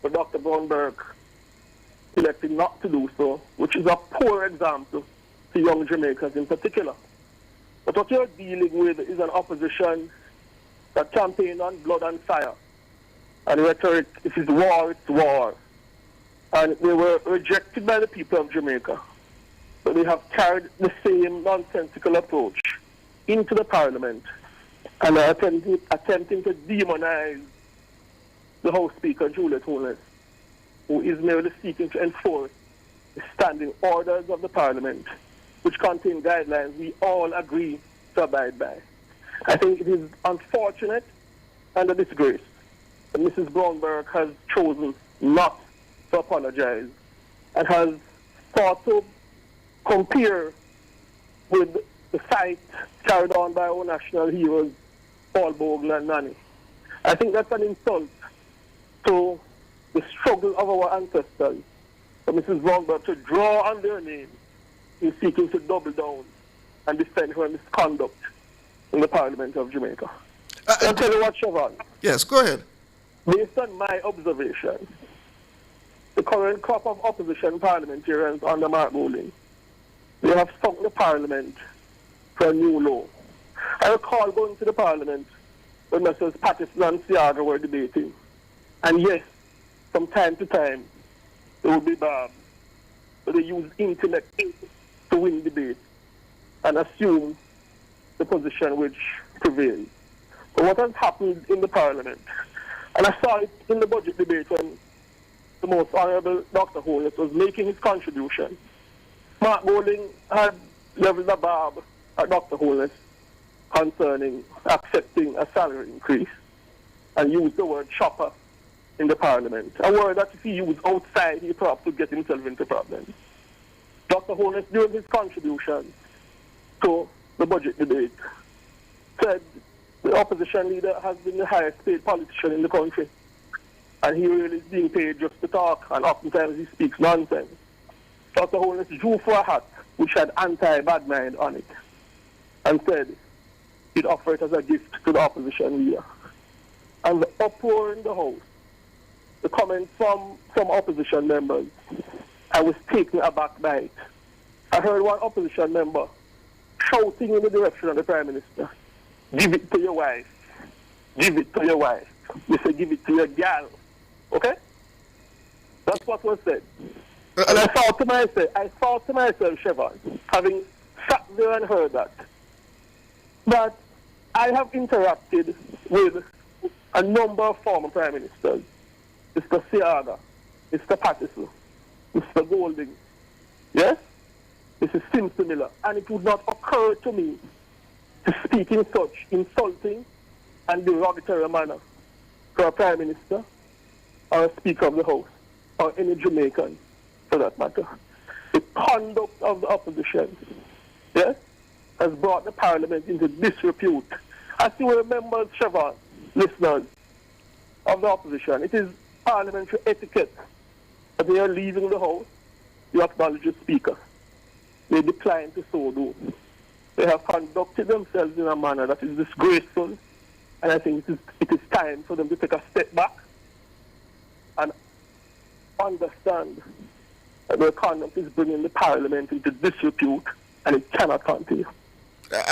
But Dr. Brown-Burke elected not to do so, which is a poor example to young Jamaicans in particular. But what you're dealing with is an opposition that campaigned on blood and fire. And rhetoric, if it's war, it's war. And they were rejected by the people of Jamaica. But they have carried the same nonsensical approach into the parliament and are attempting to demonize the House Speaker, Juliet Holness, who is merely seeking to enforce the standing orders of the parliament, which contain guidelines we all agree to abide by. I think it is unfortunate and a disgrace that Mrs. Brown-Burke has chosen not to apologize and has sought to compare with the fight carried on by our national heroes, Paul Bogle and Nani. I think that's an insult to the struggle of our ancestors for Mrs. Brown-Burke to draw on their name in seeking to double down and defend her misconduct in the Parliament of Jamaica. I'll tell you what, Siobhan. Yes, go ahead. Based on my observation, the current crop of opposition parliamentarians under Mark Bowling, they have sunk the Parliament for a new low. I recall going to the Parliament when Messrs. Patterson and Seaga were debating. And yes, from time to time, they would be bad. But they use intellect to win debates and assume the position which prevails. But what has happened in the Parliament, and I saw it in the budget debate when the most honourable Dr. Holness was making his contribution. Mark Bowling had leveled a barb at Dr. Holness concerning accepting a salary increase and used the word shopper in the Parliament, a word that if he used outside, he perhaps would get himself into problems. Dr. Holness, during his contribution to the budget debate, said the opposition leader has been the highest paid politician in the country, and he really is being paid just to talk, and oftentimes he speaks nonsense. Dr. Holness drew for a hat which had anti-bad mind on it, and said he'd offer it as a gift to the opposition leader. And the uproar in the House, the comments from some opposition members, I was taken aback by it. I heard one opposition member shouting in the direction of the Prime Minister, "Give it to your wife. Give it to your wife." You say, "Give it to your gal." Okay? That's what was said. And I thought to myself, Siobhan, having sat there and heard that I have interacted with a number of former Prime Ministers, Mr. Seaga, Mr. Patterson, Mr. Golding, yes? Mrs. Simpson Miller, and it would not occur to me to speak in such insulting and derogatory manner for a Prime Minister or a Speaker of the House or any Jamaican for that matter. The conduct of the opposition, yes, has brought the Parliament into disrepute. As you will remember, Siobhan, listeners of the opposition, it is parliamentary etiquette that they are leaving the House, you acknowledge the Speaker. They decline to so do. They have conducted themselves in a manner that is disgraceful, and I think it is time for them to take a step back and understand that their conduct is bringing the Parliament into disrepute, and it cannot continue.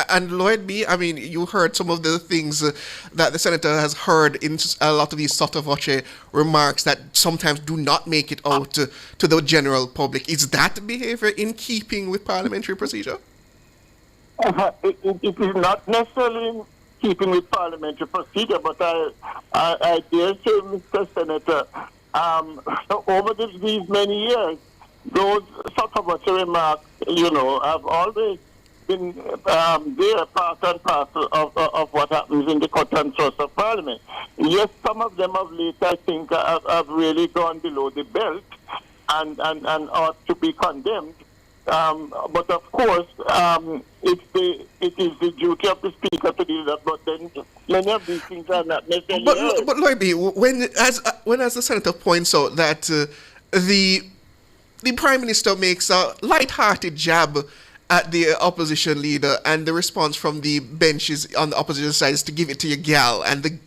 And Lloyd B., I mean, you heard some of the things that the senator has heard in a lot of these sotto voce remarks that sometimes do not make it out to the general public. Is that behavior in keeping with parliamentary procedure? It is not necessarily in keeping with parliamentary procedure, but I dare say, Mr. Senator, over these many years, those sotto voce remarks, have always been there, part and parcel of what happens in the cut and thrust of Parliament. Yes, some of them of late, I think, have really gone below the belt and ought to be condemned. But of course, it is the duty of the Speaker to do that. But then many of these things are not necessarily. But Lloyd B., when as the senator points out that the Prime Minister makes a light-hearted jab at the opposition leader, and the response from the benches on the opposition side is to give it to your gal, and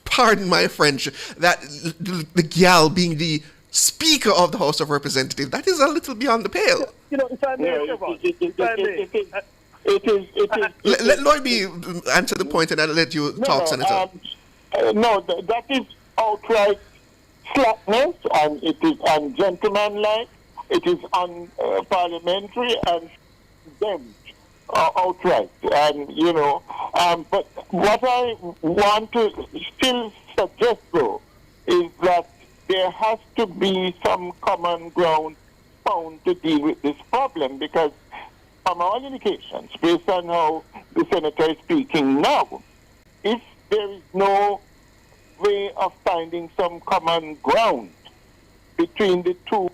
pardon my French, that the gal being the Speaker of the House of Representatives, that is a little beyond the pale. If I may, Let Lloyd B. answer the point, and I'll let you talk, Senator. That is outright slackness, and it is ungentlemanlike, it is unparliamentary, and condemned outright. And but what I want to still suggest, though, is that there has to be some common ground found to deal with this problem, because from all indications, based on how the senator is speaking now, if there is no way of finding some common ground between the two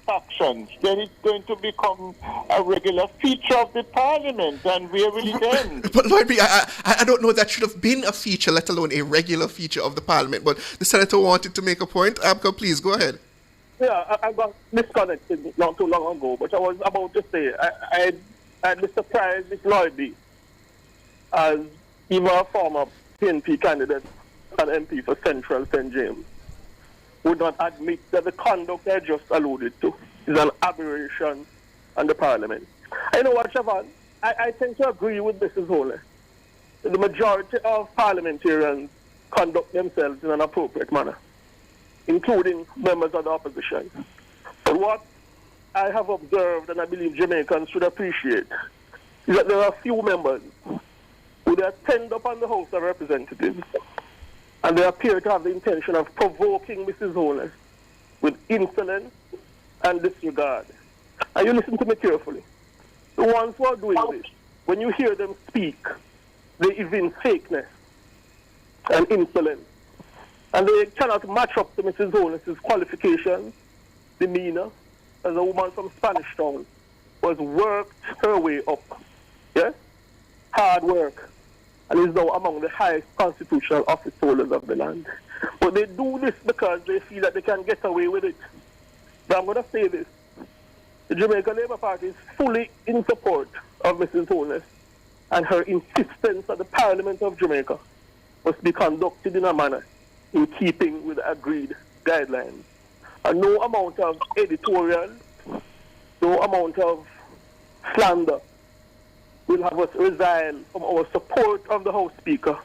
factions, then it's going to become a regular feature of the Parliament, and where will it end? But Lloyd B., I don't know that should have been a feature, let alone a regular feature of the Parliament. But the senator wanted to make a point. Abka, please go ahead. Yeah, I got disconnected not too long ago, but I was about to say I'd be surprised if Lloyd B., as even a former PNP candidate and MP for Central St. James, would not admit that the conduct I just alluded to is an aberration on the Parliament. You know what, Siobhan? I tend to agree with Mrs. Holness. The majority of parliamentarians conduct themselves in an appropriate manner, including members of the opposition. But what I have observed, and I believe Jamaicans should appreciate, is that there are few members who attend upon the House of Representatives, and they appear to have the intention of provoking Mrs. Holness with insolence and disregard. And you listen to me carefully. The ones who are doing this, when you hear them speak, they evince fakeness and insolence. And they cannot match up to Mrs. Holness's qualifications, demeanor, as a woman from Spanish Town who has worked her way up. Yes? Hard work. And is now among the highest constitutional office holders of the land. But they do this because they feel that they can get away with it. But I'm going to say this. The Jamaica Labour Party is fully in support of Mrs. Holness, and her insistence that the Parliament of Jamaica must be conducted in a manner in keeping with agreed guidelines. And no amount of editorial, no amount of slander will have us resign from our support of the House Speaker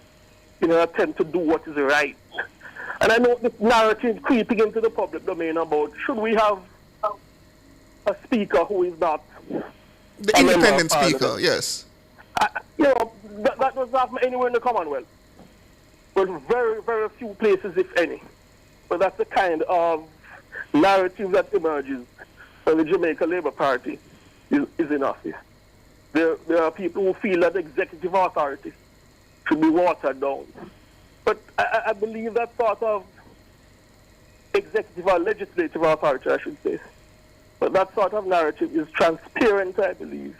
in an attempt to do what is right. And I know this narrative creeping into the public domain about should we have a Speaker who is not the independent Speaker, yes. That doesn't happen anywhere in the Commonwealth. But very, very few places, if any. But that's the kind of narrative that emerges when the Jamaica Labour Party is in office. There are people who feel that executive authority should be watered down. But I believe that sort of executive or legislative authority, I should say. But that sort of narrative is transparent, I believe,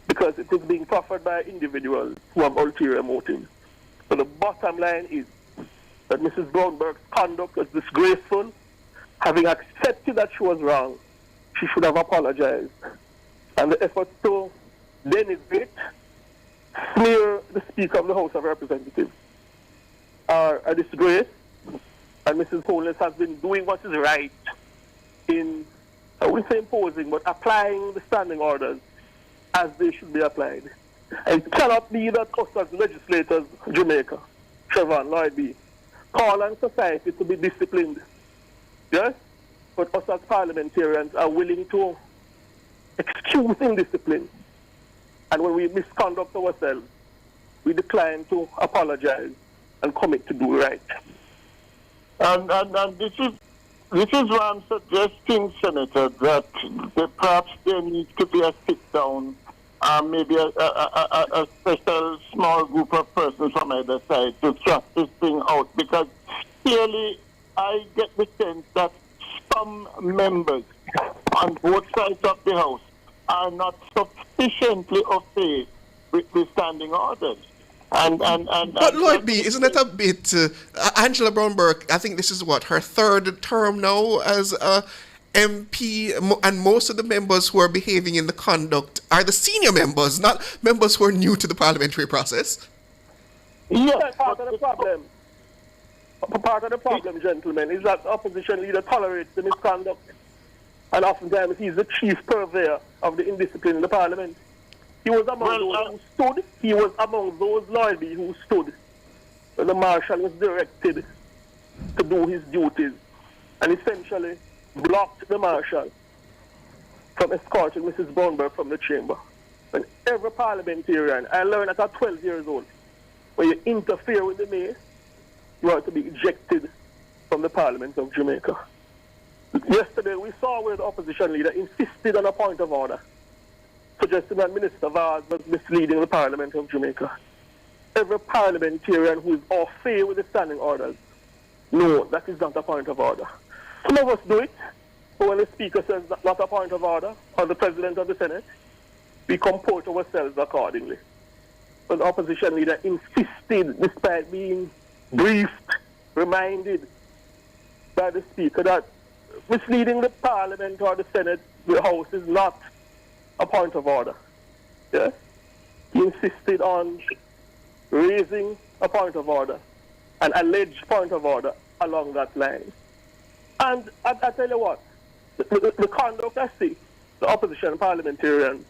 because it is being proffered by individuals who have ulterior motives. So the bottom line is that Mrs. Brownberg's conduct was disgraceful. Having accepted that she was wrong, she should have apologized. And the efforts to denigrate, smear the Speaker of the House of Representatives are a disgrace. And Mrs. Holness has been doing what is right in, I wouldn't say imposing, but applying the standing orders as they should be applied. It cannot be that us as legislators, Jamaica, Trevor, Lloyd B, call on society to be disciplined. Yes? But us as parliamentarians are willing to excuse indiscipline. And when we misconduct ourselves, we decline to apologize and commit to do right. And this is why I'm suggesting, Senator, that perhaps there needs to be a sit-down, maybe a special small group of persons from either side to thrust this thing out. Because clearly I get the sense that some members on both sides of the House are not sufficiently of faith with the standing orders. But Lloyd B, isn't it a bit... Angela Brown-Burke, I think this is her third term now as MP, and most of the members who are behaving in the conduct are the senior members, not members who are new to the parliamentary process. Yes, part of the problem. Part of the problem, gentlemen, is that the opposition leader tolerates the misconduct. And oftentimes he's the chief purveyor of the indiscipline in the parliament. He was among those who stood. He was among those, Lloyd B, who stood when the marshal was directed to do his duties and essentially blocked the marshal from escorting Mrs. Brown-Burke from the chamber. And every parliamentarian, I learned at 12 years old, when you interfere with the mayor, you are to be ejected from the Parliament of Jamaica. Yesterday, we saw where the opposition leader insisted on a point of order, suggesting that Minister Vaz was misleading the Parliament of Jamaica. Every parliamentarian who is au fait with the standing orders knows that is not a point of order. Some of us do it, but when the Speaker says that's not a point of order, or the President of the Senate, we comport ourselves accordingly. But the opposition leader insisted, despite being briefed, reminded by the Speaker that misleading the Parliament or the Senate, the House, is not a point of order. Yes? He insisted on raising a point of order, an alleged point of order along that line. And I tell you what, the conduct I see the opposition parliamentarians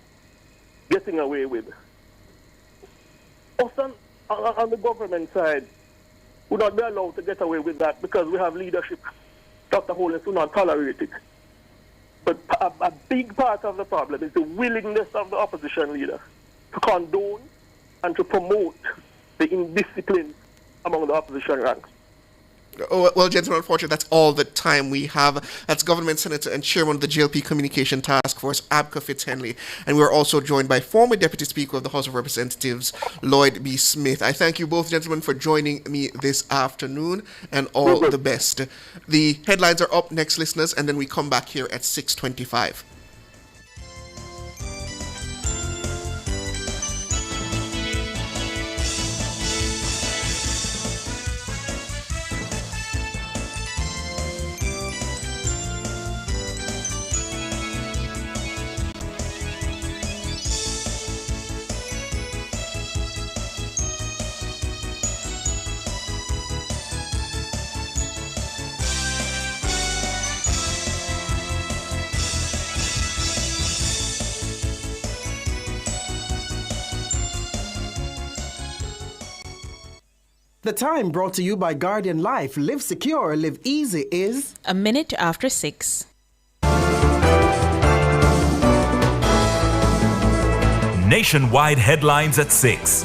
getting away with, us on the government side would not be allowed to get away with that because we have leadership. Dr. Holness will not tolerate it. But a big part of the problem is the willingness of the opposition leader to condone and to promote the indiscipline among the opposition ranks. Oh, well, gentlemen, unfortunately, that's all the time we have. That's Government Senator and Chairman of the JLP Communication Task Force, Abka Fitzhenley. And we're also joined by former Deputy Speaker of the House of Representatives, Lloyd B. Smith. I thank you both, gentlemen, for joining me this afternoon, and all the best. The headlines are up next, listeners, and then we come back here at 6:25. The time brought to you by Guardian Life. Live secure, live easy is... A minute after 6. Nationwide headlines at 6.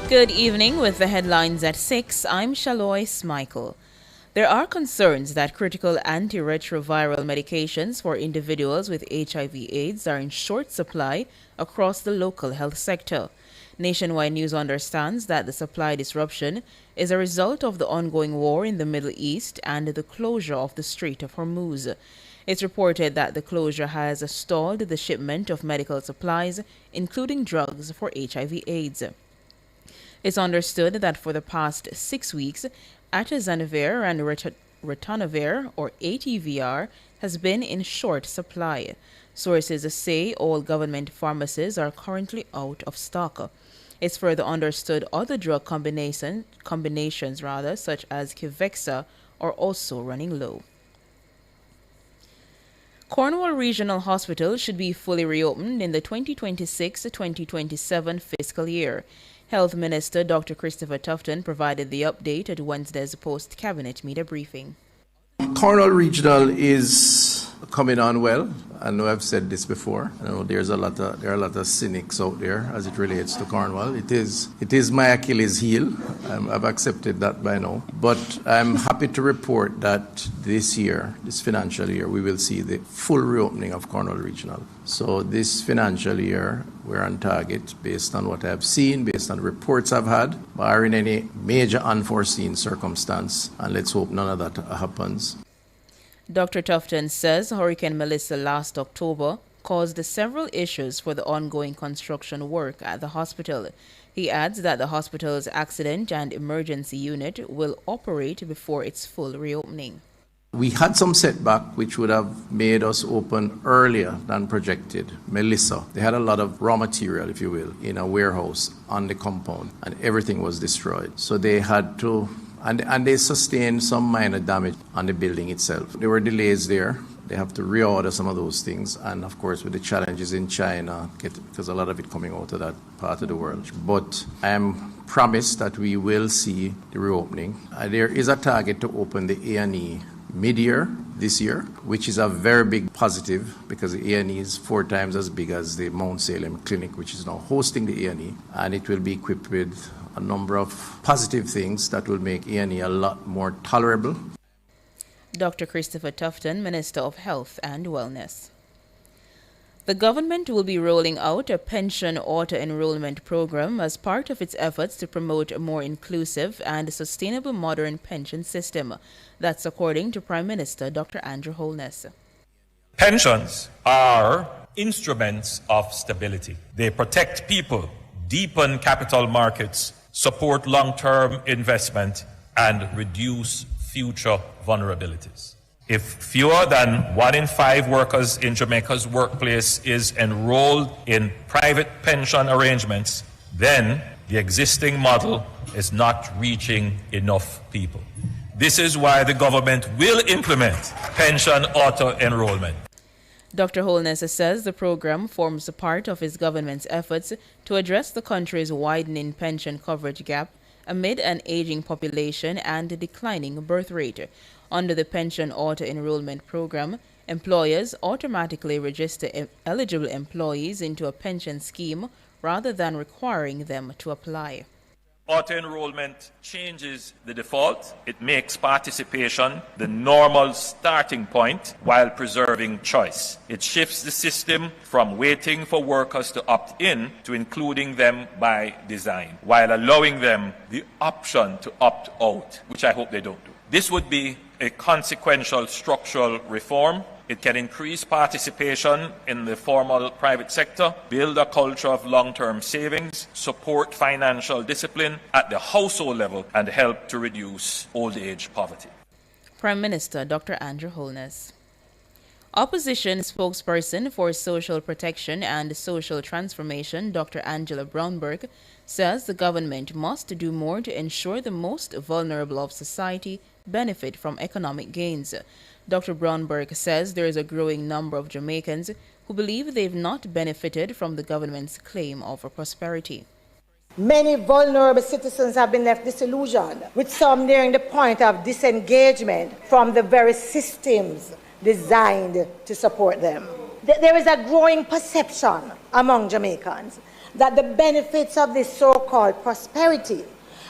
Good evening. With the headlines at 6, I'm Shalois Michael. There are concerns that critical antiretroviral medications for individuals with HIV/AIDS are in short supply across the local health sector. Nationwide News understands that the supply disruption is a result of the ongoing war in the Middle East and the closure of the Strait of Hormuz. It's reported that the closure has stalled the shipment of medical supplies, including drugs for HIV/AIDS. It's understood that for the past 6 weeks, Atazanavir and Ritonavir, or ATVR, has been in short supply. Sources say all government pharmacies are currently out of stock. It's further understood other drug combinations such as Kivexa, are also running low. Cornwall Regional Hospital should be fully reopened in the 2026-2027 fiscal year. Health Minister Dr. Christopher Tufton provided the update at Wednesday's post-cabinet media briefing. Cornwall Regional is coming on well. I know I've said this before. I know there are a lot of cynics out there as it relates to Cornwall. It is my Achilles heel. I've accepted that by now. But I'm happy to report that this financial year, we will see the full reopening of Cornwall Regional. So this financial year, we're on target based on what I've seen, based on reports I've had, barring any major unforeseen circumstance. And let's hope none of that happens. Dr. Tufton says Hurricane Melissa last October caused several issues for the ongoing construction work at the hospital. He adds that the hospital's accident and emergency unit will operate before its full reopening. We had some setback which would have made us open earlier than projected. Melissa, they had a lot of raw material, if you will, in a warehouse on the compound, and everything was destroyed. So they had to, and they sustained some minor damage on the building itself. There were delays there. They have to reorder some of those things, and of course with the challenges in China, because a lot of it coming out of that part of the world. But I am promised that we will see the reopening. There is a target to open the A&E mid-year this year, which is a very big positive because the A&E is 4 times as big as the Mount Salem Clinic, which is now hosting the A&E, and it will be equipped with a number of positive things that will make A&E a lot more tolerable. Dr. Christopher Tufton, Minister of Health and Wellness. The government will be rolling out a pension auto-enrollment program as part of its efforts to promote a more inclusive and sustainable modern pension system. That's according to Prime Minister Dr. Andrew Holness. Pensions are instruments of stability. They protect people, deepen capital markets, support long-term investment, and reduce future vulnerabilities. If fewer than 1 in 5 workers in Jamaica's workplace is enrolled in private pension arrangements, then the existing model is not reaching enough people. This is why the government will implement pension auto-enrollment. Dr. Holness says the program forms a part of his government's efforts to address the country's widening pension coverage gap amid an aging population and a declining birth rate. Under the pension auto-enrollment program, employers automatically register eligible employees into a pension scheme rather than requiring them to apply. Auto-enrollment changes the default. It makes participation the normal starting point while preserving choice. It shifts the system from waiting for workers to opt in to including them by design, while allowing them the option to opt out, which I hope they don't do. This would be a consequential structural reform. It can increase participation in the formal private sector, build a culture of long-term savings, support financial discipline at the household level, and help to reduce old age poverty. Prime Minister Dr. Andrew Holness. Opposition spokesperson for Social Protection and Social Transformation, Dr. Angela Brownberg, says the government must do more to ensure the most vulnerable of society benefit from economic gains. Dr. Brownberg says there is a growing number of Jamaicans who believe they've not benefited from the government's claim of prosperity. Many vulnerable citizens have been left disillusioned, with some nearing the point of disengagement from the very systems designed to support them. There is a growing perception among Jamaicans that the benefits of this so-called prosperity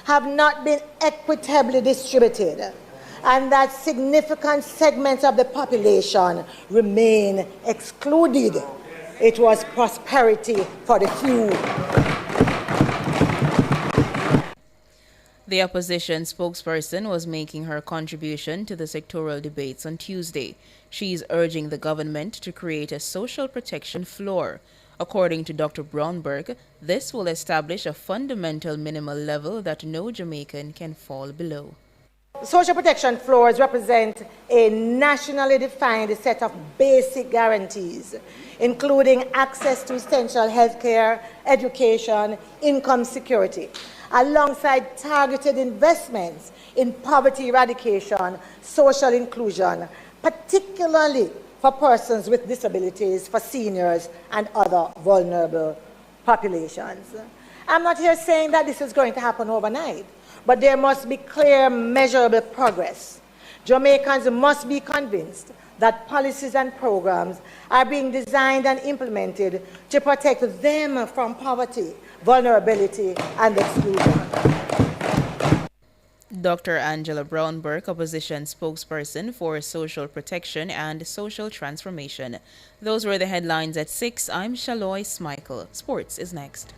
have not been equitably distributed, and that significant segments of the population remain excluded. It was prosperity for the few. The opposition spokesperson was making her contribution to the sectoral debates on Tuesday. She is urging the government to create a social protection floor. According to Dr. Brownberg, this will establish a fundamental minimal level that no Jamaican can fall below. Social protection floors represent a nationally defined set of basic guarantees, including access to essential health care, education, income security, alongside targeted investments in poverty eradication, social inclusion, particularly for persons with disabilities, for seniors, and other vulnerable populations. I'm not here saying that this is going to happen overnight, but there must be clear, measurable progress. Jamaicans must be convinced that policies and programs are being designed and implemented to protect them from poverty, vulnerability, and exclusion. Dr. Angela Brown-Burke, opposition spokesperson for social protection and social transformation. Those were the headlines at 6. I'm Shaloy Smikle. Sports is next.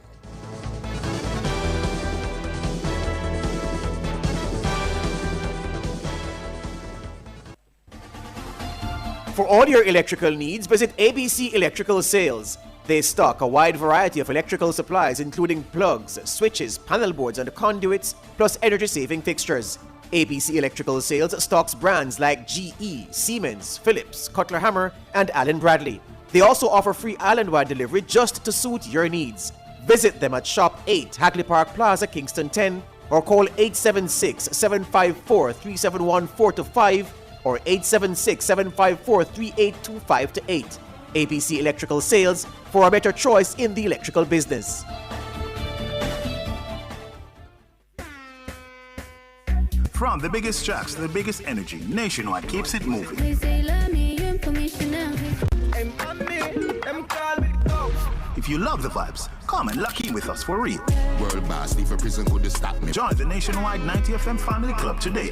For all your electrical needs, visit ABC Electrical Sales. They stock a wide variety of electrical supplies including plugs, switches, panel boards and conduits, plus energy-saving fixtures. ABC Electrical Sales stocks brands like GE, Siemens, Philips, Cutler Hammer and Allen Bradley. They also offer free island-wide delivery just to suit your needs. Visit them at Shop 8, Hagley Park Plaza, Kingston 10, or call 876-754-3714-5 or 876-754-3825-8. ABC Electrical Sales, for a better choice in the electrical business. From the biggest tracks to the biggest energy, Nationwide keeps it moving. If you love the vibes, come and lock in with us for real. World boss, leave a prison could stop me. Join the Nationwide 90 FM Family Club today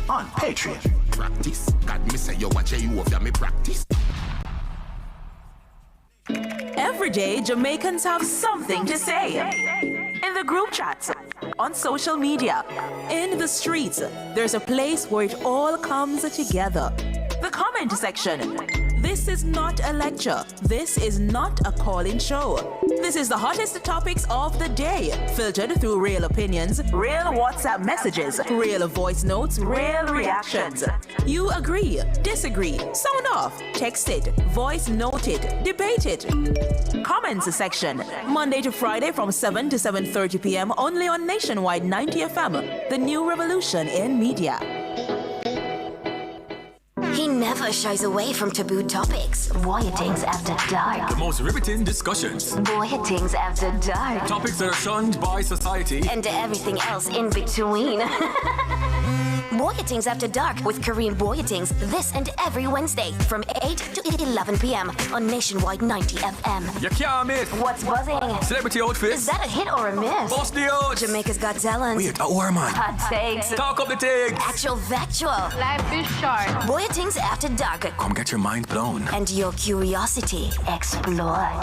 on Patreon. Practice. God me say you watch you of me practice. Every day, Jamaicans have something to say. In the group chats, on social media, in the streets, there's a place where it all comes together. The comment section. This is not a lecture. This is not a call-in show. This is the hottest topics of the day, filtered through real opinions, real WhatsApp messages, real voice notes, real reactions. You agree, disagree, sound off, text it, voice note it, debate it. Comments section, Monday to Friday from 7 to 7:30 p.m. only on Nationwide 90 FM, the new revolution in media. He never shies away from taboo topics. Voyagings After Dark. The most riveting discussions. Voyagings After Dark. Topics that are shunned by society. And everything else in between. Voyagings After Dark with Kareem Voyagings this and every Wednesday from 8 to 11 p.m. on Nationwide 90 FM. You can't miss. What's buzzing? Celebrity outfits. Is that a hit or a miss? Bust the odds. Jamaica's Got Talent. Wait, a war man. Hot takes. Talk up the takes. Actual factual. Life is short. Voyagings After Dark. Come get your mind blown. And your curiosity explored.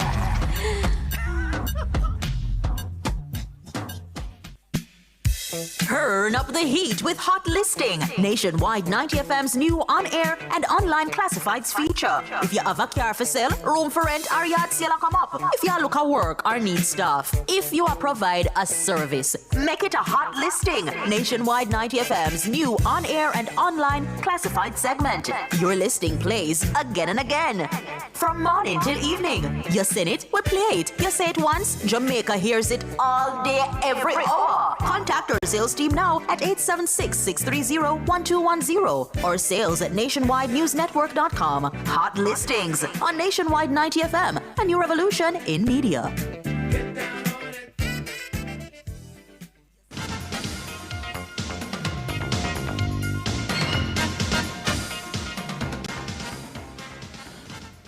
Turn up the heat with Hot Listing, Nationwide 90 FM's new on-air and online classifieds feature. If you have a car for sale, room for rent, or yard sale come up. If you look at work or need stuff. If you provide a service, make it a Hot Listing, Nationwide 90 FM's new on-air and online classified segment. Your listing plays again and again. From morning till evening. You sing it, we play it. You say it once, Jamaica hears it all day, every hour. Contact our sales team now at 876-630-1210 or sales at nationwidenewsnetwork.com. Hot Listings on Nationwide 90 FM, a new revolution in media.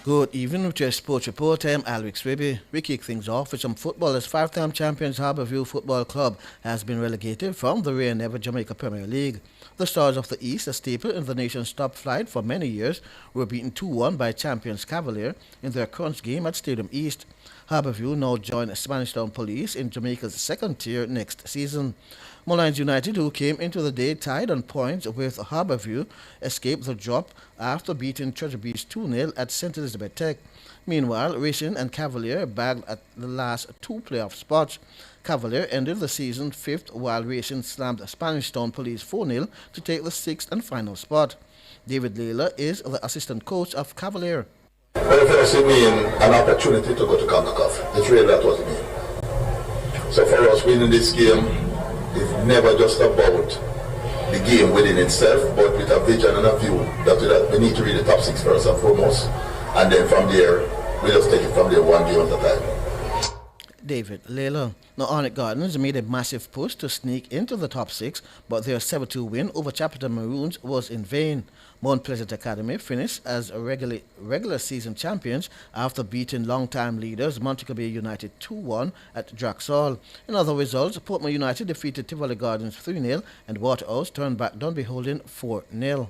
Good evening with your sports report. I'm Alwix Wibby. We kick things off with some football as five-time champions Harbourview Football Club has been relegated from the Reign Never Jamaica Premier League. The Stars of the East, a staple in the nation's top flight for many years, were beaten 2-1 by champions Cavalier in their crunch game at Stadium East. Harbourview now join Spanish Town Police in Jamaica's second tier next season. Mullines United, who came into the day tied on points with Harbourview, escaped the drop after beating Treasure Beach 2-0 at St. Elizabeth Tech. Meanwhile, Racing and Cavalier bagged at the last two playoff spots. Cavalier ended the season 5th while Racing slammed Spanish Town Police 4-0 to take the 6th and final spot. David Layla is the assistant coach of Cavalier. Well, first it means an opportunity to go to CONCACAF. It's really that what it means. So for us, winning this game is never just about the game within itself, but with a vision and a view that we need to reach the top 6 first and foremost, and then from there, we just take it from there one game at a time. David Layla. Now, Arnett Gardens made a massive push to sneak into the top 6, but their 7-2 win over Chapelton Maroons was in vain. Mount Pleasant Academy finished as regular season champions after beating long-time leaders Montego Bay United 2-1 at Draxall. In other results, Portmore United defeated Tivoli Gardens 3-0 and Waterhouse turned back Dunby Holding 4-0.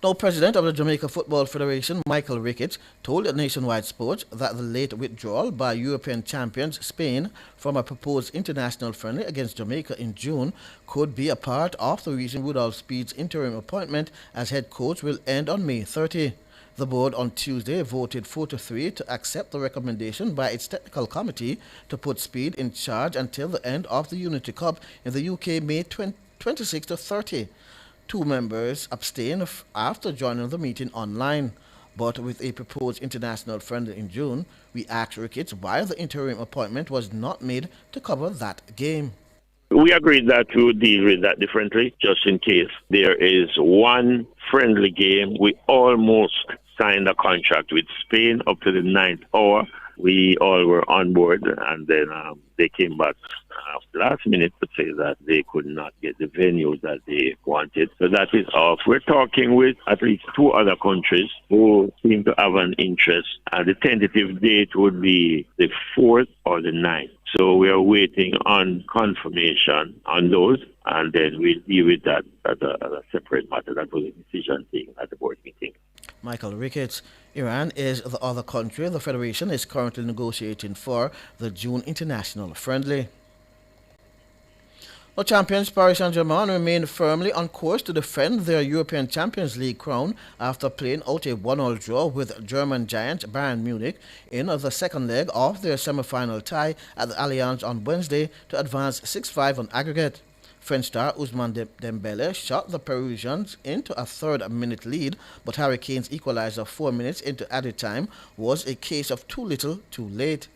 Now, President of the Jamaica Football Federation, Michael Ricketts, told Nationwide Sports that the late withdrawal by European champions Spain from a proposed international friendly against Jamaica in June could be a part of the reason Rudolph Speed's interim appointment as head coach will end on May 30. The board on Tuesday voted 4-3 to accept the recommendation by its technical committee to put Speed in charge until the end of the Unity Cup in the UK May 26-30. 2 members abstained after joining the meeting online. But with a proposed international friendly in June, we asked Ricketts why the interim appointment was not made to cover that game. We agreed that we would deal with that differently, just in case there is one friendly game. We almost signed a contract with Spain up to the 9th hour. We all were on board, and then they came back last minute to say that they could not get the venues that they wanted. So that is off. We're talking with at least 2 other countries who seem to have an interest, and the tentative date would be the 4th or the 9th. So we are waiting on confirmation on those, and then we'll deal with that as a separate matter. That was a decision taken at the board meeting. Michael Ricketts. Iran is the other country the Federation is currently negotiating for the June international friendly. The champions Paris Saint-Germain remain firmly on course to defend their European Champions League crown after playing out a 1-1 draw with German giant Bayern Munich in the second leg of their semi-final tie at the Allianz on Wednesday to advance 6-5 on aggregate. French star Ousmane Dembele shot the Perusians into a 3rd-minute lead, but Harry Kane's equalizer 4 minutes into added time was a case of too little, too late.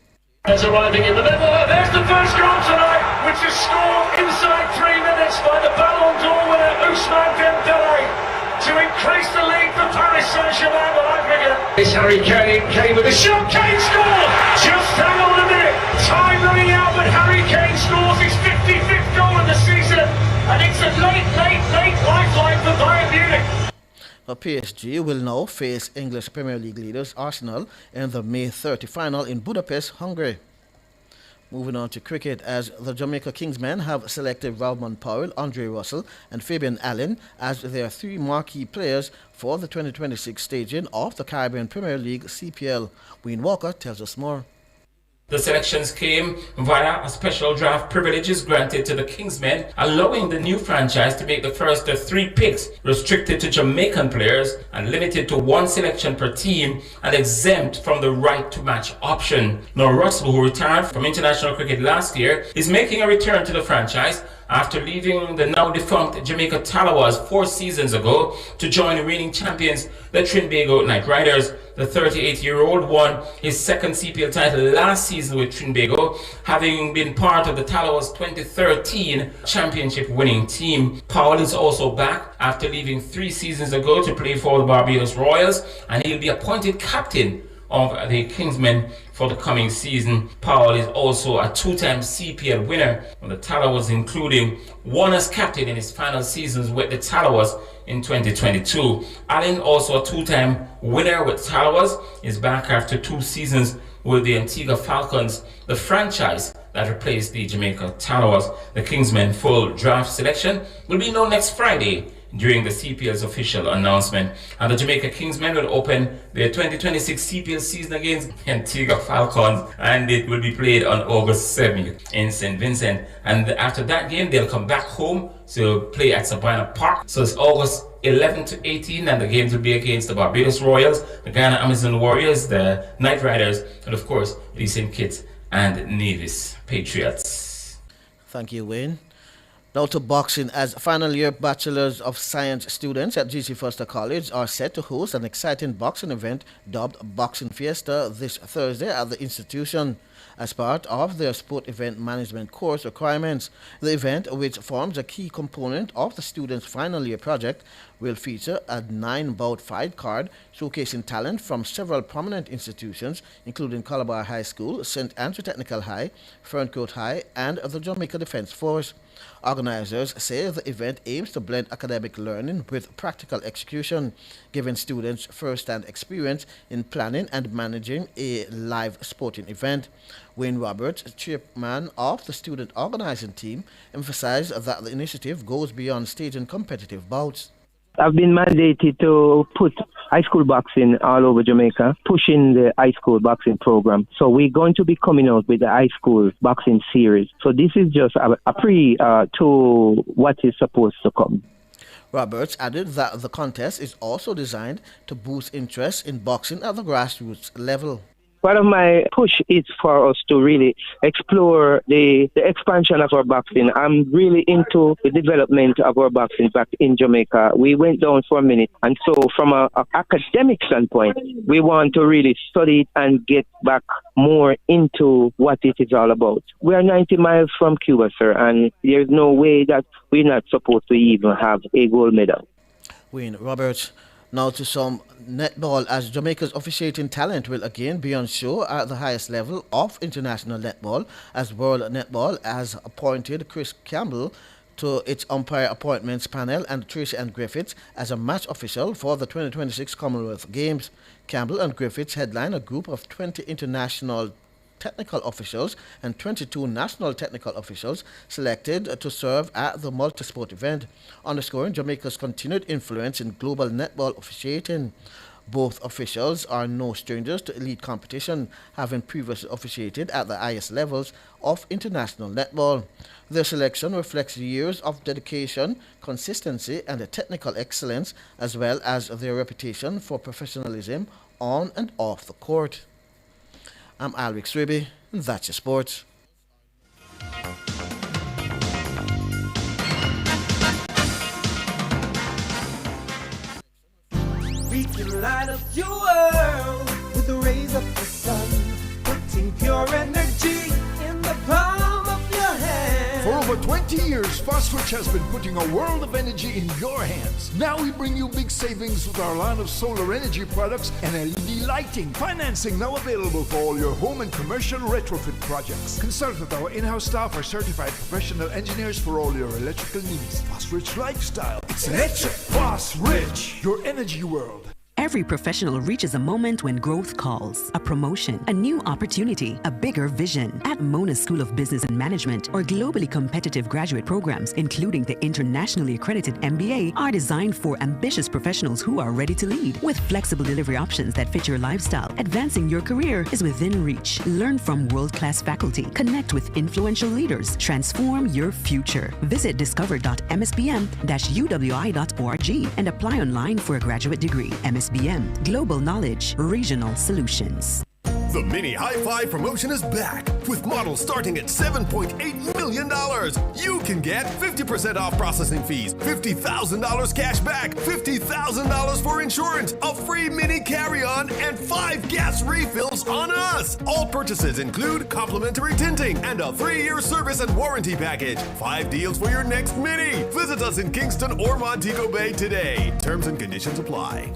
Is arriving in the middle. There's the first goal tonight, which is scored inside 3 minutes by the Ballon d'Or winner Ousmane Dembele to increase the lead for Paris Saint-Germain on aggregate. It's Harry Kane with a shot. Kane scores! Just hang on a minute. Time running out, but Harry Kane scores his 55th goal of the season, and it's a late lifeline for Bayern Munich. The PSG will now face English Premier League leaders Arsenal in the May 30 final in Budapest, Hungary. Moving on to cricket, as the Jamaica Kingsmen have selected Valmont Powell, Andre Russell and Fabian Allen as their 3 marquee players for the 2026 staging of the Caribbean Premier League CPL. Wayne Walker tells us more. The selections came via a special draft privileges granted to the Kingsmen, allowing the new franchise to make the first of 3 picks restricted to Jamaican players and limited to 1 selection per team and exempt from the right to match option. Now Russell, who retired from international cricket last year, is making a return to the franchise after leaving the now defunct Jamaica Talawas 4 seasons ago to join the reigning champions, the Trinbago Knight Riders. The 38-year-old won his 2nd CPL title last season with Trinbago, having been part of the Talawas 2013 championship winning team. Powell is also back after leaving 3 seasons ago to play for the Barbados Royals, and he'll be appointed captain of the Kingsmen for the coming season. Powell is also a 2-time CPL winner of the Talawas, including 1 as captain in his final seasons with the Talawas in 2022. Allen, also a 2-time winner with Talawas, is back after 2 seasons with the Antigua Falcons, the franchise that replaced the Jamaica Talawas. The Kingsmen full draft selection will be known next Friday during the CPL's official announcement. And the Jamaica Kingsmen will open their 2026 CPL season against Antigua Falcons, and it will be played on August 7th in St. Vincent. And after that game, they'll come back home to play at Sabina Park. So it's August 11 to 18, and the games will be against the Barbados Royals, the Ghana Amazon Warriors, the Knight Riders, and of course, the same Kitts and Nevis Patriots. Thank you, Wayne. Now to boxing, as final year Bachelors of Science students at GC Foster College are set to host an exciting boxing event dubbed Boxing Fiesta this Thursday at the institution. As part of their sport event management course requirements, the event, which forms a key component of the students' final year project, will feature a 9-bout fight card showcasing talent from several prominent institutions, including Calabar High School, St. Andrew Technical High, Ferncourt High, and the Jamaica Defence Force. Organizers say the event aims to blend academic learning with practical execution, giving students first-hand experience in planning and managing a live sporting event. Wayne Roberts, chairman of the student organizing team, emphasized that the initiative goes beyond staging competitive bouts. I've been mandated to put high school boxing all over Jamaica, pushing the high school boxing program. So we're going to be coming out with the high school boxing series. So this is just a pre to what is supposed to come. Roberts added that the contest is also designed to boost interest in boxing at the grassroots level. Part of my push is for us to really explore the expansion of our boxing. I'm really into the development of our boxing back in Jamaica. We went down for a minute, and so from an academic standpoint, we want to really study it and get back more into what it is all about. We are 90 miles from Cuba, sir, and there's no way that we're not supposed to even have a gold medal. Wayne Roberts. Now to some netball, as Jamaica's officiating talent will again be on show at the highest level of international netball, as World Netball has appointed Chris Campbell to its umpire appointments panel and Tracy and Griffiths as a match official for the 2026 Commonwealth Games. Campbell and Griffiths headline a group of 20 international technical officials and 22 national technical officials selected to serve at the multi-sport event, underscoring Jamaica's continued influence in global netball officiating. Both officials are no strangers to elite competition, having previously officiated at the highest levels of international netball. Their selection reflects years of dedication, consistency, and technical excellence, as well as their reputation for professionalism on and off the court. I'm Alric Swiby, and that's your sports. We can light up your world with the rays of the sun, putting pure energy in the palm of your hand. For over 20 years, Fosrich has been putting a world of energy in your hands. Now we bring you big savings with our line of solar energy products and LED lighting. Financing now available for all your home and commercial retrofit projects. Consult with our in-house staff or certified professional engineers for all your electrical needs. Fosrich Lifestyle. It's electric. Fosrich, your energy world. Every professional reaches a moment when growth calls, a promotion, a new opportunity, a bigger vision. At Mona School of Business and Management, our globally competitive graduate programs, including the internationally accredited MBA, are designed for ambitious professionals who are ready to lead. With flexible delivery options that fit your lifestyle, advancing your career is within reach. Learn from world-class faculty, connect with influential leaders, transform your future. Visit discover.msbm-uwi.org and apply online for a graduate degree. MSBM, Global Knowledge, Regional Solutions. The Mini High Five promotion is back. With models starting at $7.8 million, you can get 50% off processing fees, $50,000 cash back, $50,000 for insurance, a free mini carry-on, and 5 gas refills on us. All purchases include complimentary tinting and a 3-year service and warranty package. 5 deals for your next Mini. Visit us in Kingston or Montego Bay today. Terms and conditions apply.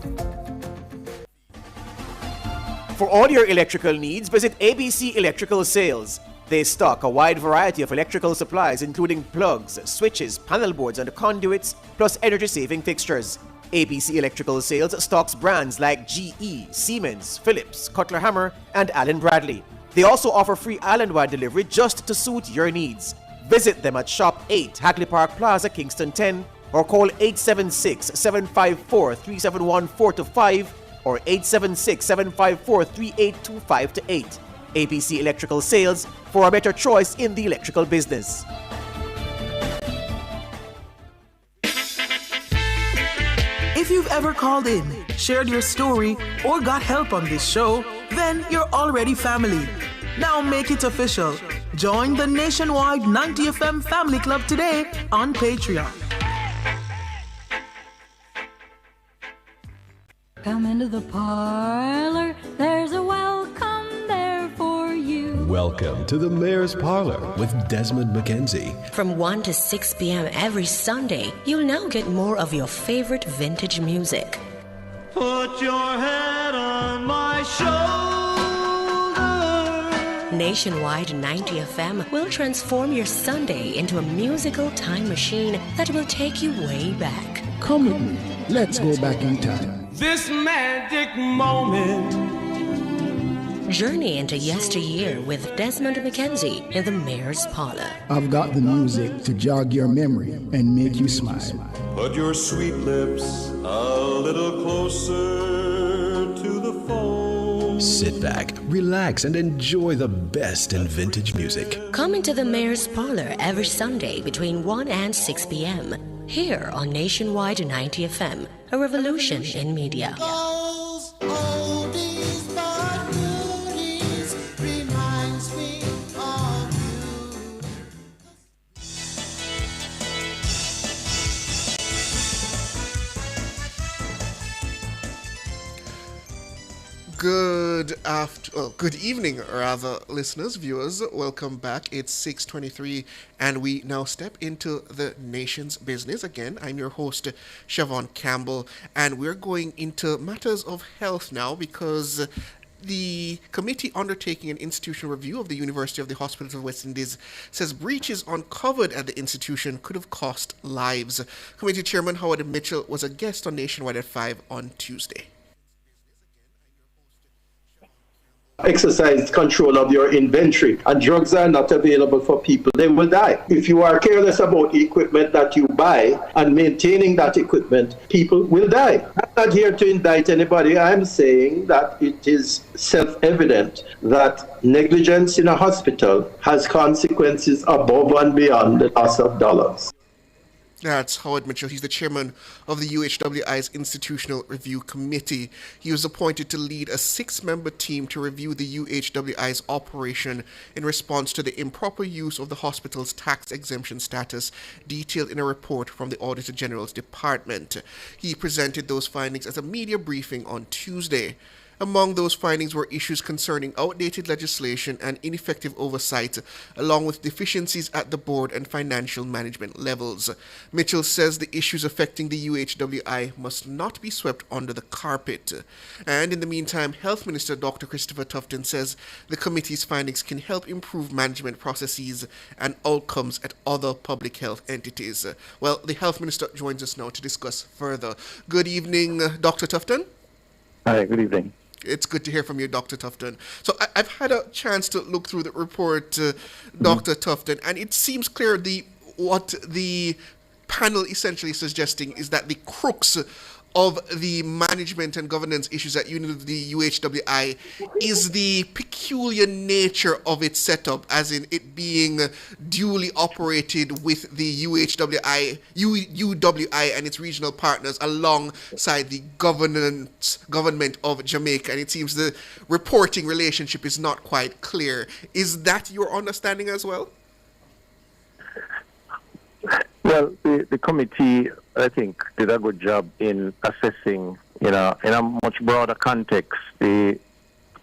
For all your electrical needs, visit ABC Electrical Sales. They stock a wide variety of electrical supplies, including plugs, switches, panel boards, and conduits, plus energy-saving fixtures. ABC Electrical Sales stocks brands like GE, Siemens, Philips, Cutler Hammer, and Allen Bradley. They also offer free island-wide delivery just to suit your needs. Visit them at Shop 8, Hagley Park Plaza, Kingston 10, or call 876-754-3714-5 or 876-754-3825-8. ABC Electrical Sales, for a better choice in the electrical business. If you've ever called in, shared your story, or got help on this show, then you're already family. Now make it official. Join the nationwide 90FM Family Club today on Patreon. Come into the parlor, there's a welcome there for you. Welcome to the Mayor's Parlor with Desmond McKenzie. From 1 to 6 p.m. every Sunday, you'll now get more of your favorite vintage music. Put your head on my shoulder. Nationwide 90 FM will transform your Sunday into a musical time machine that will take you way back. Come with me. Let's go back in time. This magic moment. Journey into yesteryear with Desmond McKenzie in the Mayor's Parlor. I've got the music to jog your memory and make you smile. Put your sweet lips a little closer to the phone. Sit back, relax, and enjoy the best in vintage music. Come into the Mayor's Parlor every Sunday between 1 and 6 p.m. here on Nationwide 90 FM, a revolution in media. Good evening, rather, listeners, viewers. Welcome back. It's 6:23, and we now step into the nation's business. Again, I'm your host, Siobhan Campbell, and we're going into matters of health now because the committee undertaking an institutional review of the University of the Hospitals of West Indies says breaches uncovered at the institution could have cost lives. Committee Chairman Howard Mitchell was a guest on Nationwide at 5 on Tuesday. Exercise control of your inventory, and drugs are not available for people, they will die. If you are careless about the equipment that you buy and maintaining that equipment, people will die. I'm not here to indict anybody. I'm saying that it is self-evident that negligence in a hospital has consequences above and beyond the loss of dollars. That's Howard Mitchell. He's the chairman of the UHWI's Institutional Review Committee. He was appointed to lead a 6-member team to review the UHWI's operation in response to the improper use of the hospital's tax exemption status, detailed in a report from the Auditor General's Department. He presented those findings as a media briefing on Tuesday. Among those findings were issues concerning outdated legislation and ineffective oversight, along with deficiencies at the board and financial management levels. Mitchell says the issues affecting the UHWI must not be swept under the carpet. And in the meantime, Health Minister Dr. Christopher Tufton says the committee's findings can help improve management processes and outcomes at other public health entities. Well, the Health Minister joins us now to discuss further. Good evening, Dr. Tufton. Hi, good evening. It's good to hear from you, Dr. Tufton. So I've had a chance to look through the report, Dr. Tufton, and it seems clear what the panel essentially suggesting is that the crux of the management and governance issues at the UHWI is the peculiar nature of its setup, as in it being duly operated with the UWI and its regional partners alongside the government of Jamaica. And it seems the reporting relationship is not quite clear. Is that your understanding as well? Well, the committee, I think, did a good job in assessing, in a much broader context, the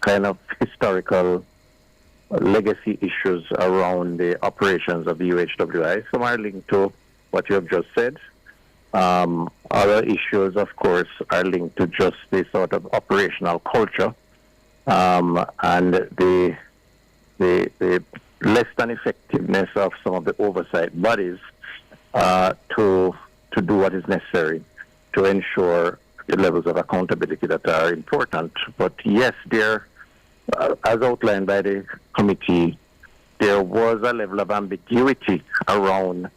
kind of historical legacy issues around the operations of the UHWI. Some are linked to what you have just said. Other issues, of course, are linked to just the sort of operational culture and the less than effectiveness of some of the oversight bodies to do what is necessary to ensure the levels of accountability that are important. But yes, there, as outlined by the committee, there was a level of ambiguity around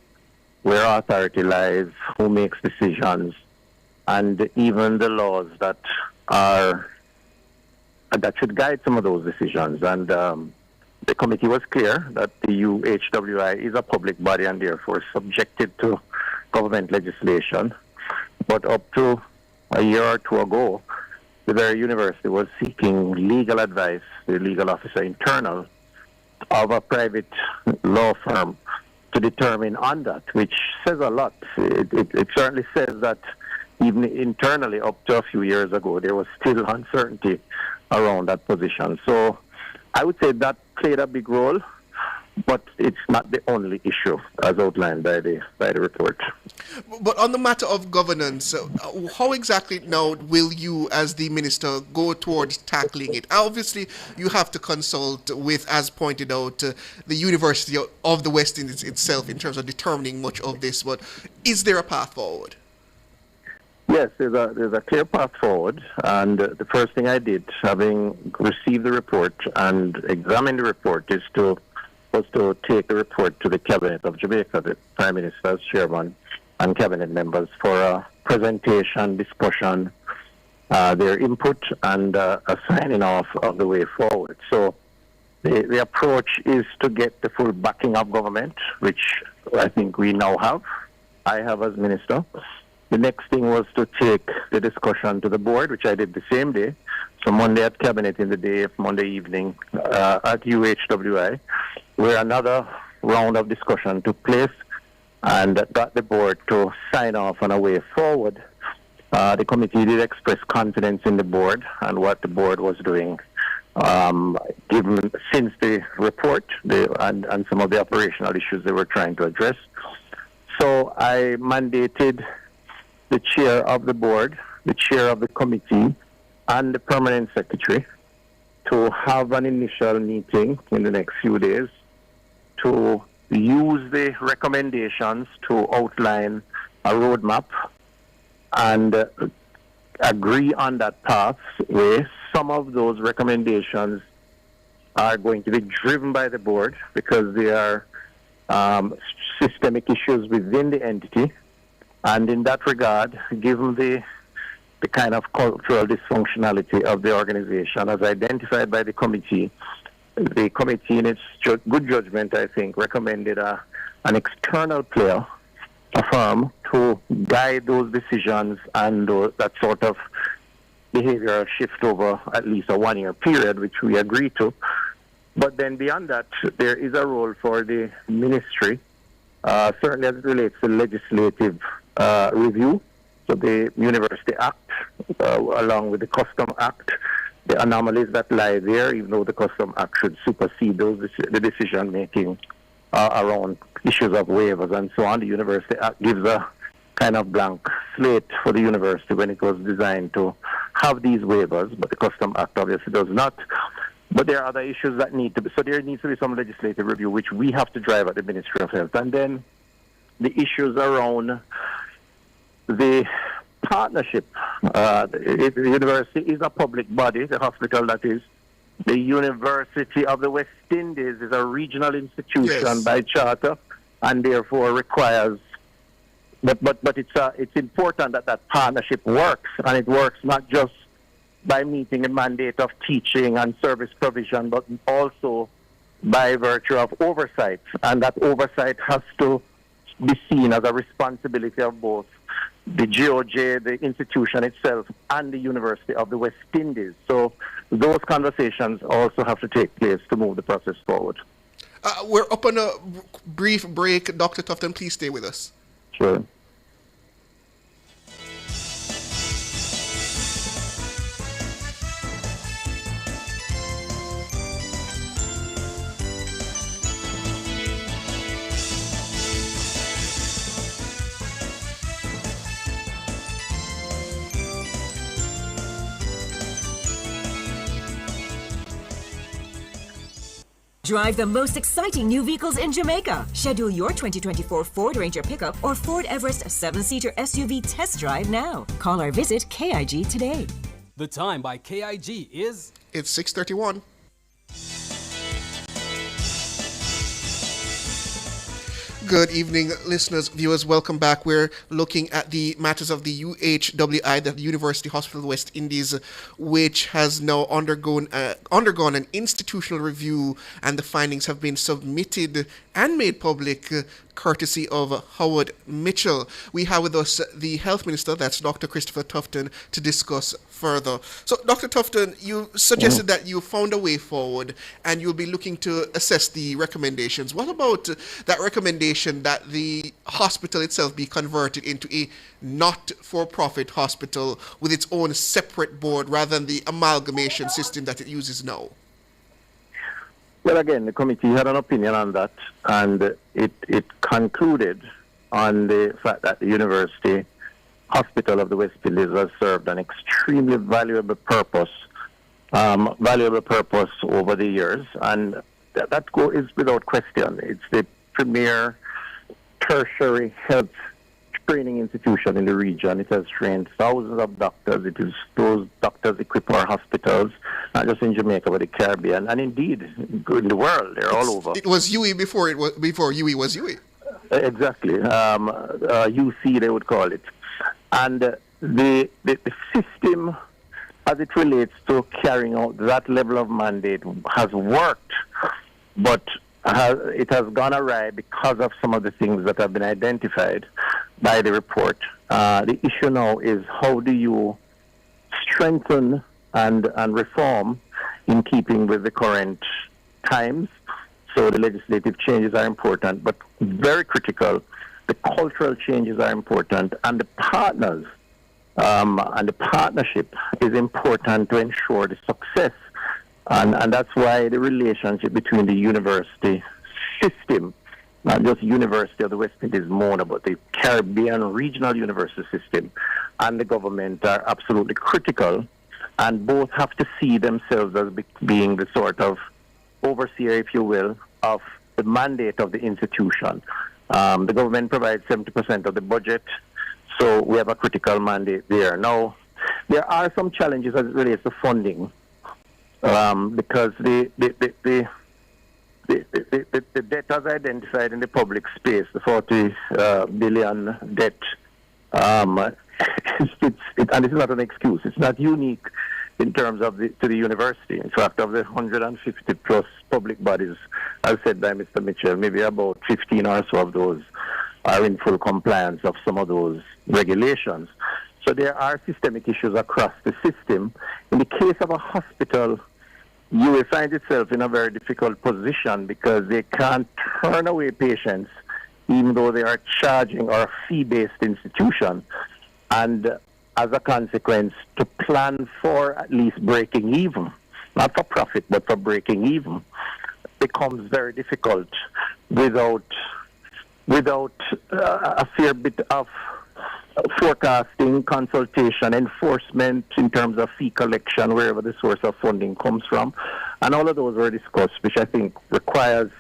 where authority lies, who makes decisions, and even the laws that should guide some of those decisions. And the committee was clear that the UHWI is a public body and therefore subjected to government legislation. But up to a year or two ago, the very university was seeking legal advice, the legal officer internal, of a private law firm to determine on that, which says a lot. It certainly says that even internally, up to a few years ago, there was still uncertainty around that position. So I would say that played a big role, but it's not the only issue as outlined by the report. But on the matter of governance, how exactly now will you, as the minister, go towards tackling it? Obviously, you have to consult with, as pointed out, the University of the West Indies itself in terms of determining much of this. But is there a path forward? Yes, there's a clear path forward, and the first thing I did, having received the report and examined the report, was to take the report to the Cabinet of Jamaica, the Prime Minister's chairman and cabinet members, for a presentation, discussion, their input, and a signing off of the way forward. So the approach is to get the full backing of government, which I think we now have. I have as minister. The next thing was to take the discussion to the board, which I did the same day. So Monday at Cabinet in the day of Monday evening at UHWI, where another round of discussion took place and got the board to sign off on a way forward. The committee did express confidence in the board and what the board was doing, given since the report and some of the operational issues they were trying to address. So I mandated the chair of the board, the chair of the committee, and the permanent secretary to have an initial meeting in the next few days to use the recommendations to outline a roadmap and agree on that path where some of those recommendations are going to be driven by the board because they are systemic issues within the entity. And in that regard, given the kind of cultural dysfunctionality of the organization as identified by the committee in its good judgment, I think, recommended an external player, a firm, to guide those decisions and that sort of behavioral shift over at least a 1-year period, which we agreed to. But then beyond that, there is a role for the ministry, certainly as it relates to legislative review. So the University Act, along with the Custom Act, the anomalies that lie there, even though the Custom Act should supersede the decision-making around issues of waivers and so on. The University Act gives a kind of blank slate for the university when it was designed to have these waivers, but the Custom Act obviously does not. But there are other issues that need to be, so there needs to be some legislative review, which we have to drive at the Ministry of Health. And then the issues around the partnership. The university is a public body, the hospital that is. The University of the West Indies is a regional institution by charter and therefore requires, but it's important that that partnership works, and it works not just by meeting a mandate of teaching and service provision, but also by virtue of oversight, and that oversight has to be seen as a responsibility of both the GOJ, the institution itself, and the University of the West Indies. So those conversations also have to take place to move the process forward. We're up on a brief break. Dr. Tufton, please stay with us. Sure. Drive the most exciting new vehicles in Jamaica. Schedule your 2024 Ford Ranger pickup or Ford Everest 7-seater SUV test drive now. Call or visit KIG today. The time by KIG is... It's 6:31. Good evening, listeners, viewers. Welcome back. We're looking at the matters of the UHWI, the University Hospital West Indies, which has now undergone an institutional review, and the findings have been submitted and made public courtesy of Howard Mitchell. We have with us the Health Minister, that's Dr. Christopher Tufton, to discuss further. So, Dr. Tufton, you suggested that you found a way forward and you'll be looking to assess the recommendations. What about that recommendation that the hospital itself be converted into a not-for-profit hospital with its own separate board rather than the amalgamation system that it uses now? Well, again, the committee had an opinion on that, and it concluded on the fact that the University Hospital of the West Indies has served an extremely valuable purpose over the years, and that is without question. It's the premier tertiary health training institution in the region. It has trained thousands of doctors. It is those doctors equip our hospitals, not just in Jamaica, but the Caribbean, and indeed in the world. They're all over. It was UWI before UWI was UWI. Exactly. UC, they would call it. And the system, as it relates to carrying out that level of mandate, has worked, but it has gone awry because of some of the things that have been identified by the report. The issue now is how do you strengthen and reform in keeping with the current times. So the legislative changes are important, but very critical. The cultural changes are important, and the partners and the partnership is important to ensure the success. And that's why the relationship between the university system, not just University of the West Indies, MONA, but the Caribbean Regional University System and the government are absolutely critical, and both have to see themselves as being the sort of overseer, if you will, of the mandate of the institution. The government provides 70% of the budget, so we have a critical mandate there. Now, there are some challenges as it relates to funding, because the debt as identified in the public space, the 40 billion debt, and it's not an excuse. It's not unique in terms of to the university. In fact, of the 150 plus public bodies, as said by Mr. Mitchell, maybe about 15 or so of those are in full compliance of some of those regulations. So there are systemic issues across the system. In the case of a hospital, you will find itself in a very difficult position because they can't turn away patients even though they are charging or a fee-based institution. And as a consequence, to plan for at least breaking even, not for profit, but for breaking even, becomes very difficult without a fair bit of forecasting, consultation, enforcement in terms of fee collection, wherever the source of funding comes from. And all of those were discussed, which I think requires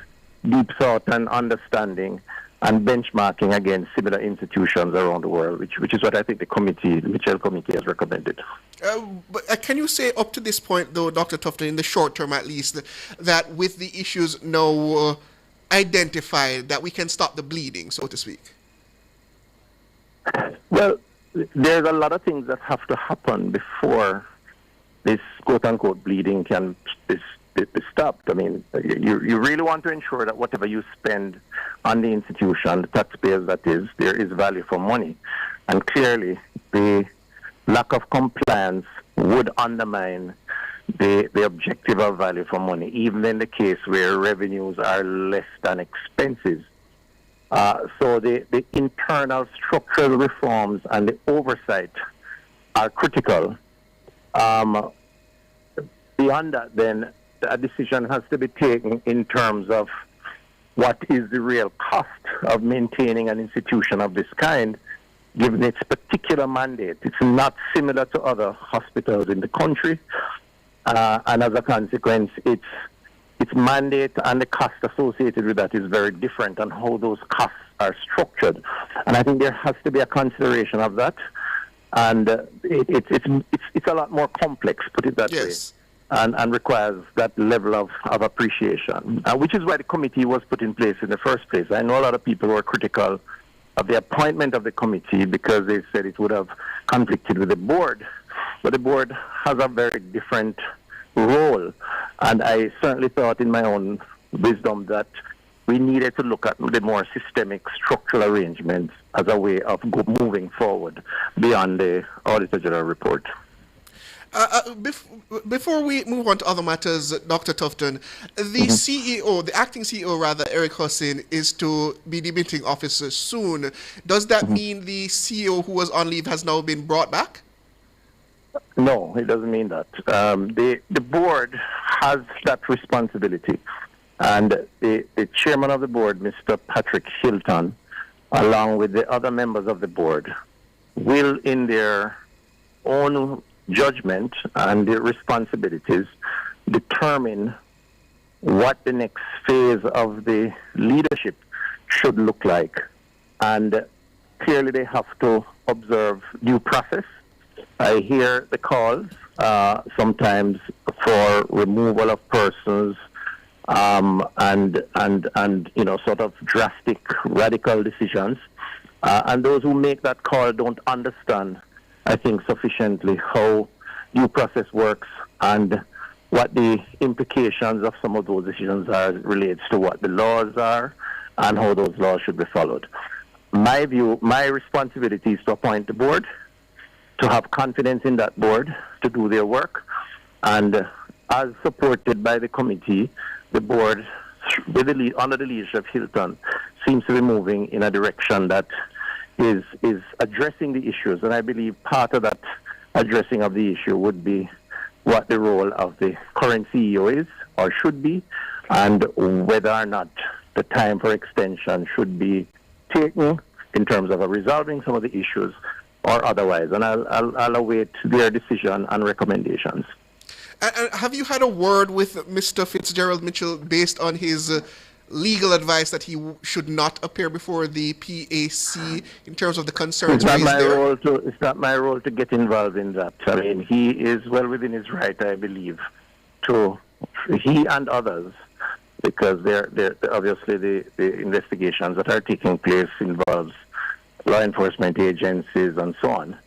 deep thought and understanding and benchmarking against similar institutions around the world, which is what I think the Mitchell Committee has recommended. But can you say up to this point, though, Dr. Tufton, in the short term at least, that with the issues now identified, that we can stop the bleeding, so to speak? Well, there's a lot of things that have to happen before this quote-unquote bleeding can be stopped. I mean, you really want to ensure that whatever you spend on the institution, the taxpayers that is, there is value for money. And clearly, the lack of compliance would undermine the objective of value for money, even in the case where revenues are less than expenses. So the internal structural reforms and the oversight are critical. Beyond that, then, a decision has to be taken in terms of what is the real cost of maintaining an institution of this kind, given its particular mandate. It's not similar to other hospitals in the country, and as a consequence, its mandate and the cost associated with that is very different on how those costs are structured. And I think there has to be a consideration of that, and it's a lot more complex, put it that way. And requires that level of appreciation, which is why the committee was put in place in the first place. I know a lot of people were critical of the appointment of the committee because they said it would have conflicted with the board, but the board has a very different role, and I certainly thought in my own wisdom that we needed to look at the more systemic structural arrangements as a way of moving forward beyond the Auditor General report. Before we move on to other matters, Dr. Tufton, the CEO, the acting CEO rather, Eric Hussin, is to be demitting office soon. Does that mean the CEO who was on leave has now been brought back? No, it doesn't mean that. The board has that responsibility. And the chairman of the board, Mr. Patrick Hilton, along with the other members of the board, will, in their own judgment and their responsibilities, determine what the next phase of the leadership should look like. And clearly they have to observe due process. I hear the calls sometimes for removal of persons and sort of drastic, radical decisions. And those who make that call don't understand, I think, sufficiently how due process works and what the implications of some of those decisions are relates to what the laws are and how those laws should be followed. My view, my responsibility is to appoint the board, to have confidence in that board, to do their work, and as supported by the committee, the board, under the leadership of Hilton, seems to be moving in a direction that is addressing the issues. And I believe part of that addressing of the issue would be what the role of the current CEO is or should be, and whether or not the time for extension should be taken in terms of resolving some of the issues or otherwise. And I'll await their decision and recommendations. And have you had a word with Mr. Fitzgerald Mitchell based on his legal advice that he should not appear before the PAC in terms of the concerns raised there? It's not my role to get involved in that. I mean, he is well within his right, I believe, he and others, because they're obviously the investigations that are taking place involves law enforcement agencies and so on.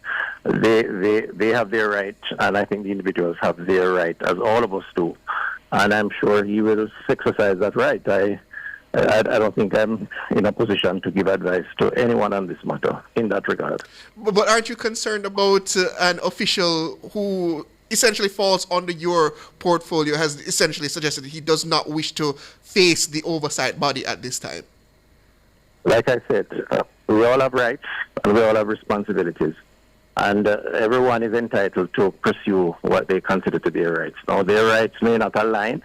They have their right, and I think the individuals have their right, as all of us do. And I'm sure he will exercise that right. I don't think I'm in a position to give advice to anyone on this matter in that regard. But aren't you concerned about an official who essentially falls under your portfolio has essentially suggested that he does not wish to face the oversight body at this time? Like I said, we all have rights and we all have responsibilities. And everyone is entitled to pursue what they consider to be their rights. Now, their rights may not align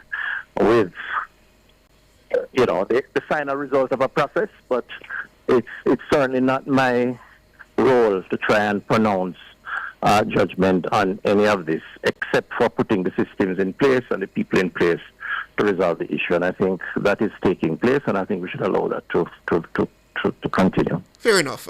with, the final result of a process, but it's certainly not my role to try and pronounce judgment on any of this, except for putting the systems in place and the people in place to resolve the issue. And I think that is taking place, and I think we should allow that to continue. Fair enough.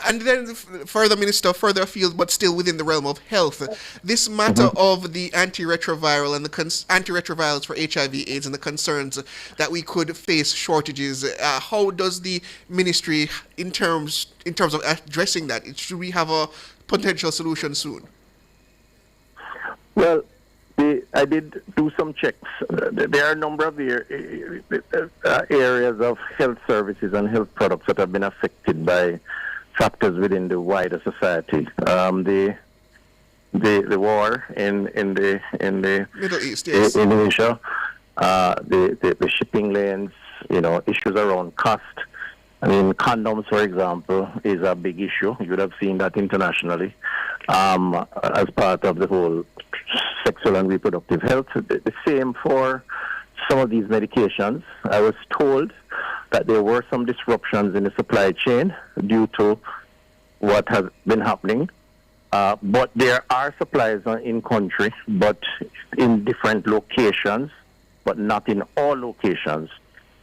And then further, Minister, further afield, but still within the realm of health, this matter of the antiretroviral and the antiretrovirals for HIV/AIDS and the concerns that we could face shortages. How does the ministry, in terms of addressing that, should we have a potential solution soon? Well, I did do some checks. There are a number of areas of health services and health products that have been affected by factors within the wider society. The war in the Middle East, yes. In Asia, the shipping lanes, issues around cost. I mean, condoms, for example, is a big issue. You would have seen that internationally as part of the whole sexual and reproductive health. The same for some of these medications. I was told that there were some disruptions in the supply chain due to what has been happening. But there are supplies in country, but in different locations, but not in all locations.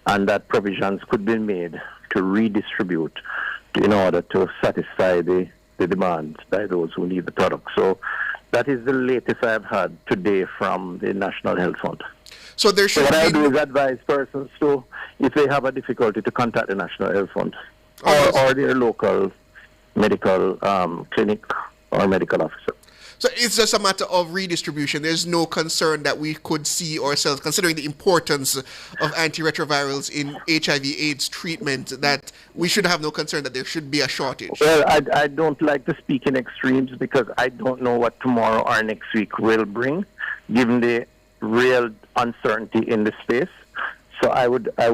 And that provisions could be made to redistribute in order to satisfy the demand by those who need the product. So that is the latest I've had today from the National Health Fund. So there should what I do is advise persons to, if they have a difficulty, to contact the National Health Fund or their local medical clinic or medical officer. So it's just a matter of redistribution. There's no concern that we could see ourselves, considering the importance of antiretrovirals in HIV/AIDS treatment, that we should have no concern that there should be a shortage. Well, I don't like to speak in extremes because I don't know what tomorrow or next week will bring, given the real uncertainty in the space. So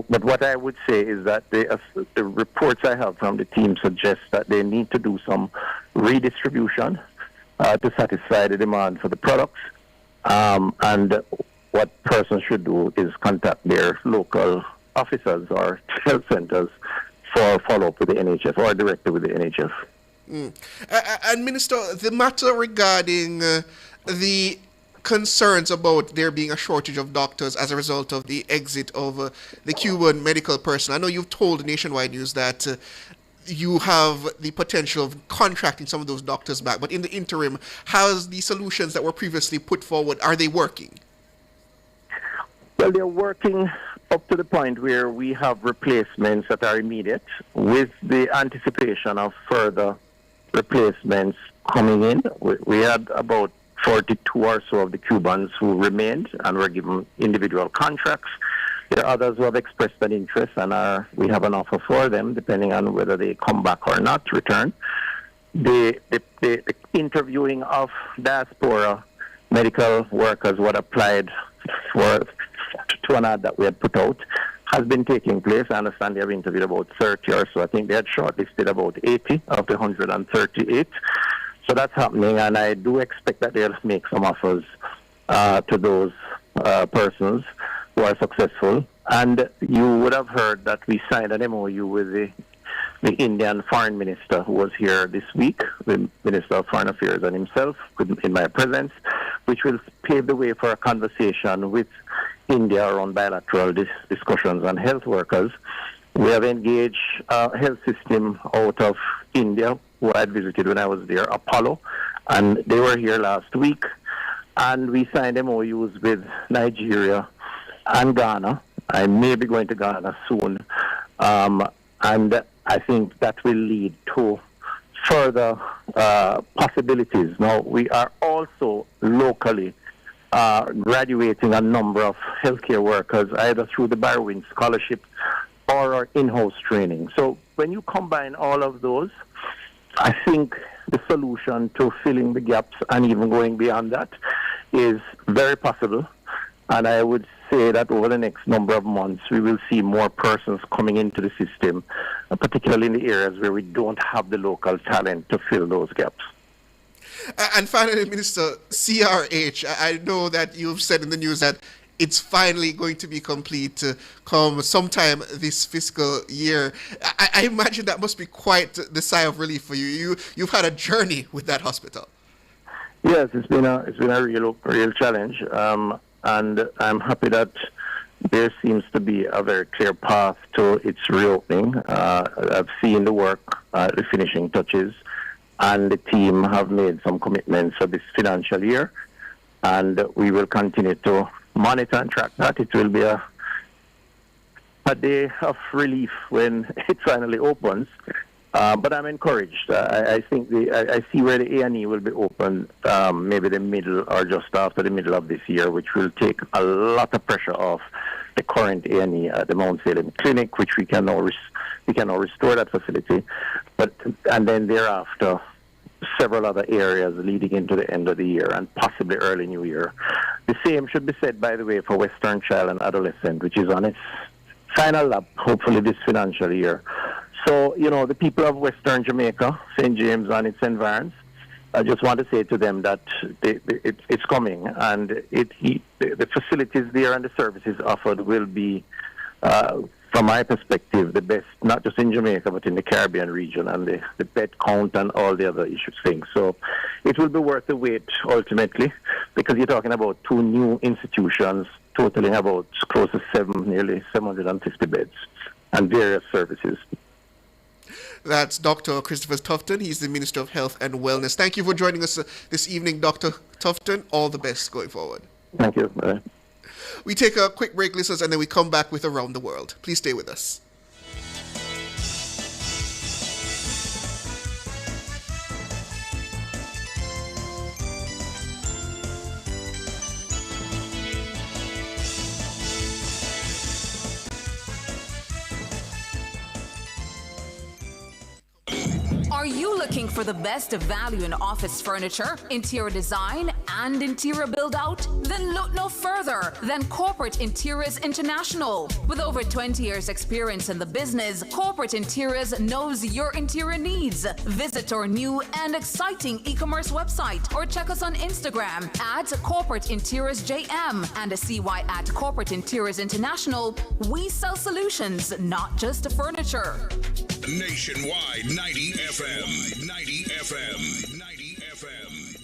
but what I would say is that the reports I have from the team suggest that they need to do some redistribution to satisfy the demand for the products. And what persons should do is contact their local officers or health centers for follow-up with the NHS or directly with the NHS. And Minister, the matter regarding the concerns about there being a shortage of doctors as a result of the exit of the Cuban medical personnel. I know you've told Nationwide News that you have the potential of contracting some of those doctors back, but in the interim, how's the solutions that were previously put forward, are they working? Well, they're working up to the point where we have replacements that are immediate, with the anticipation of further replacements coming in. We had about 42 or so of the Cubans who remained and were given individual contracts. There are others who have expressed an interest, and we have an offer for them, depending on whether they come back or not, return. The interviewing of diaspora medical workers who had applied to an ad that we had put out has been taking place. I understand they have interviewed about 30 or so. I think they had shortlisted about 80 of the 138. So that's happening, and I do expect that they'll make some offers to those persons who are successful. And you would have heard that we signed an MOU with the Indian Foreign Minister who was here this week, the Minister of Foreign Affairs and himself, in my presence, which will pave the way for a conversation with India around bilateral discussions on health workers. We have engaged a health system out of India, who I had visited when I was there, Apollo, and they were here last week. And we signed MOUs with Nigeria and Ghana. I may be going to Ghana soon. And I think that will lead to further possibilities. Now, we are also locally graduating a number of healthcare workers, either through the Barwin Scholarship or our in-house training. So when you combine all of those, I think the solution to filling the gaps and even going beyond that is very possible. And I would say that over the next number of months, we will see more persons coming into the system, particularly in the areas where we don't have the local talent to fill those gaps. And finally, Minister, CRH, I know that you've said in the news that it's finally going to be complete come sometime this fiscal year. I imagine that must be quite the sigh of relief for you. You've had a journey with that hospital. Yes, it's been a real challenge, and I'm happy that there seems to be a very clear path to its reopening. I've seen the work, the finishing touches, and the team have made some commitments for this financial year, and we will continue to monitor and track that. It will be a day of relief when it finally opens, but I'm encouraged. I think I see where the A&E will be open maybe the middle or just after the middle of this year, which will take a lot of pressure off the current A&E at the Mount Salem Clinic, which we can now restore that facility, and then thereafter several other areas leading into the end of the year and possibly early New Year. The same should be said, by the way, for Western Child and Adolescent, which is on its final lap, hopefully this financial year. So, the people of Western Jamaica, St. James and its environs, I just want to say to them that it's coming, and the facilities there and the services offered will be, from my perspective, the best, not just in Jamaica, but in the Caribbean region, and the bed count and all the other things. So it will be worth the wait, ultimately, because you're talking about two new institutions totaling about close to nearly 750 beds and various services. That's Dr. Christopher Tufton. He's the Minister of Health and Wellness. Thank you for joining us this evening, Dr. Tufton. All the best going forward. Thank you. Bye. We take a quick break, listeners, and then we come back with Around the World. Please stay with us. Looking for the best value in office furniture, interior design, and interior build-out? Then look no further than Corporate Interiors International. With over 20 years experience in the business, Corporate Interiors knows your interior needs. Visit our new and exciting e-commerce website or check us on Instagram at Corporate Interiors JM and see why at Corporate Interiors International, we sell solutions, not just furniture. Nationwide 90 FM. 90 FM. 90 FM.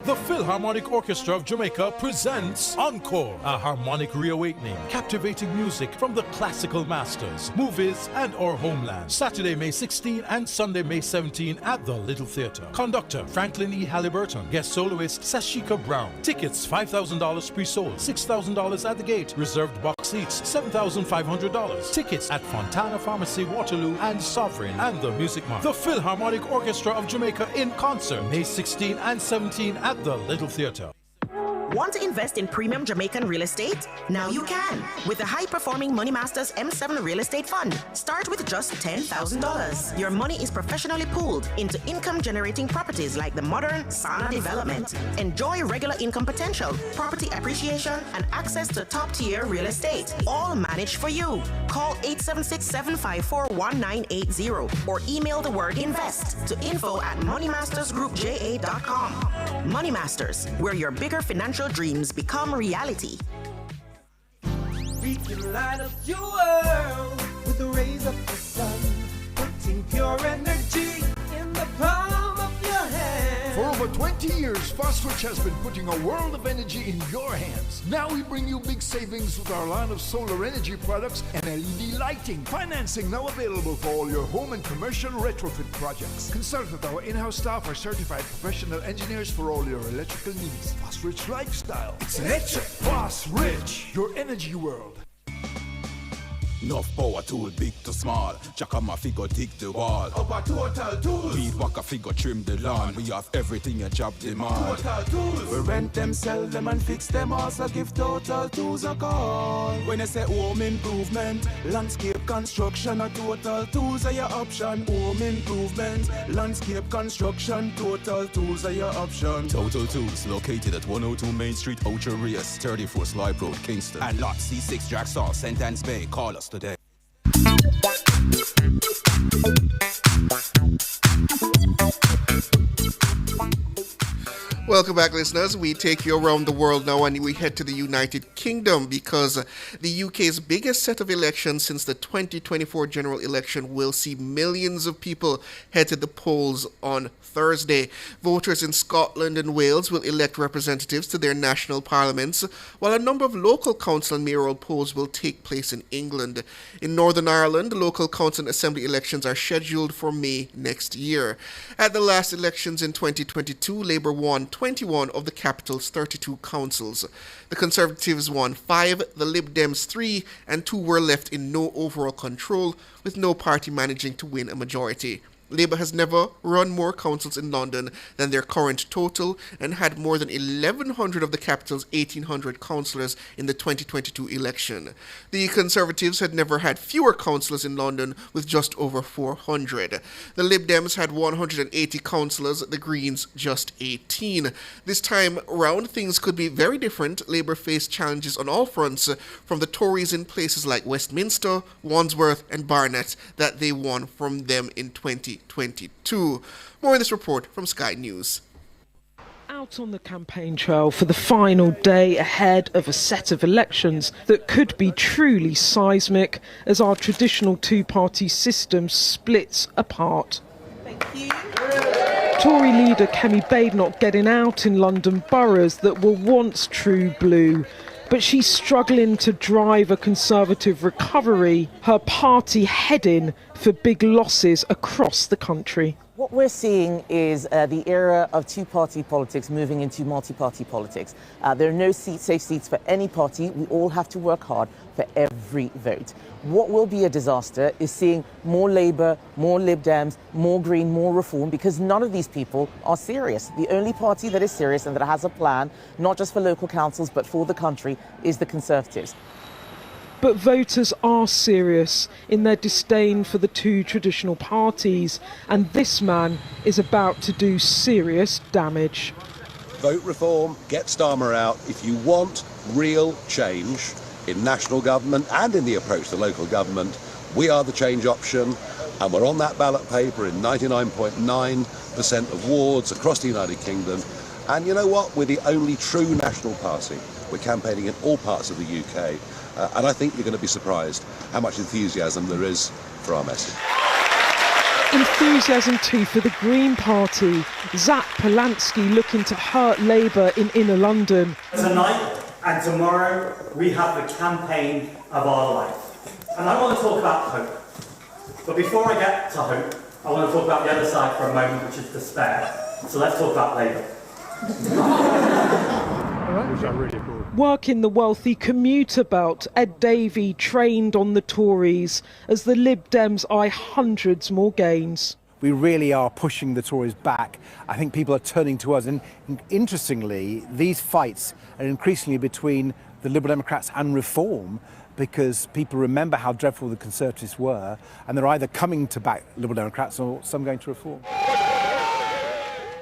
The Philharmonic Orchestra of Jamaica presents Encore, a harmonic reawakening, captivating music from the classical masters, movies, and our homeland. Saturday, May 16 and Sunday, May 17 at the Little Theatre. Conductor Franklin E. Halliburton, guest soloist Sashika Brown. Tickets $5,000 pre-sold, $6,000 at the gate. Reserved box seats $7,500. Tickets at Fontana Pharmacy, Waterloo, and Sovereign, and the Music Mart. The Philharmonic Orchestra of Jamaica in concert, May 16 and 17 at the Little Theatre. Want to invest in premium Jamaican real estate? Now you can with the high-performing Money Masters M7 Real Estate Fund. Start with just $10,000. Your money is professionally pooled into income-generating properties like the modern Sana development. Enjoy regular income potential, property appreciation, and access to top-tier real estate, all managed for you. Call 876-754-1980 or email the word INVEST to info@moneymastersgroupja.com. Money Masters, where your bigger financial dreams become reality. We can light up your world with the rays of the sun, putting pure energy in the palm of your hand. For over 20 years, Fosrich has been putting a world of energy in your hands. Now we bring you big savings with our line of solar energy products and LED lighting. Financing now available for all your home and commercial retrofit projects. Consult with our in-house staff or certified professional engineers for all your electrical needs. Fosrich lifestyle. It's electric. Fosrich, your energy world. Enough power tool, big to small. Jack my figure dig the wall. Upper Total Tools. Weed whacker figure trim the lawn. We have everything a job demand. Total Tools. We rent them, sell them and fix them. Also give Total Tools a call. When I say home improvement, landscape construction, a Total Tools are your option. Home improvement, landscape construction, Total Tools are your option. Total Tools, located at 102 Main Street, Ocho Rios, 34 Slibe Road, Kingston. And lot C6 Jacksaw, St. Anne's Bay. Call us today. Welcome back, listeners. We take you around the world now and we head to the United Kingdom because the UK's biggest set of elections since the 2024 general election will see millions of people head to the polls on Thursday. Voters in Scotland and Wales will elect representatives to their national parliaments, while a number of local council and mayoral polls will take place in England. In Northern Ireland, the local council and assembly elections are scheduled for May next year. At the last elections in 2022, Labour won 21 of the capital's 32 councils. The Conservatives won 5, the Lib Dems 3, and 2 were left in no overall control, with no party managing to win a majority. Labour has never run more councils in London than their current total and had more than 1,100 of the capital's 1,800 councillors in the 2022 election. The Conservatives had never had fewer councillors in London, with just over 400. The Lib Dems had 180 councillors, the Greens just 18. This time round, things could be very different. Labour faced challenges on all fronts, from the Tories in places like Westminster, Wandsworth and Barnet that they won from them in 2022. More in this report from Sky News. Out on the campaign trail for the final day ahead of a set of elections that could be truly seismic as our traditional two-party system splits apart. Tory leader Kemi Badenoch getting out in London boroughs that were once true blue. But she's struggling to drive a Conservative recovery, her party heading for big losses across the country. What we're seeing is the era of two-party politics moving into multi-party politics. There are no safe seats for any party. We all have to work hard for every vote. What will be a disaster is seeing more Labour, more Lib Dems, more Green, more Reform, because none of these people are serious. The only party that is serious and that has a plan, not just for local councils, but for the country, is the Conservatives. But voters are serious in their disdain for the two traditional parties, and this man is about to do serious damage. Vote reform, get Starmer out. If you want real change in national government and in the approach to local government, we are the change option, and we're on that ballot paper in 99.9% of wards across the United Kingdom. And you know what? We're the only true national party. We're campaigning in all parts of the UK. And I think you're going to be surprised how much enthusiasm there is for our message. Enthusiasm too for the Green Party. Zach Polanski looking to hurt Labour in inner London. Tonight and tomorrow we have the campaign of our life. And I want to talk about hope. But before I get to hope, I want to talk about the other side for a moment, which is despair. So let's talk about Labour. Working the wealthy commuter belt, Ed Davey trained on the Tories as the Lib Dems eye hundreds more gains. We really are pushing the Tories back. I think people are turning to us. And interestingly, these fights are increasingly between the Liberal Democrats and Reform, because people remember how dreadful the Conservatives were, and they're either coming to back Liberal Democrats or some going to Reform.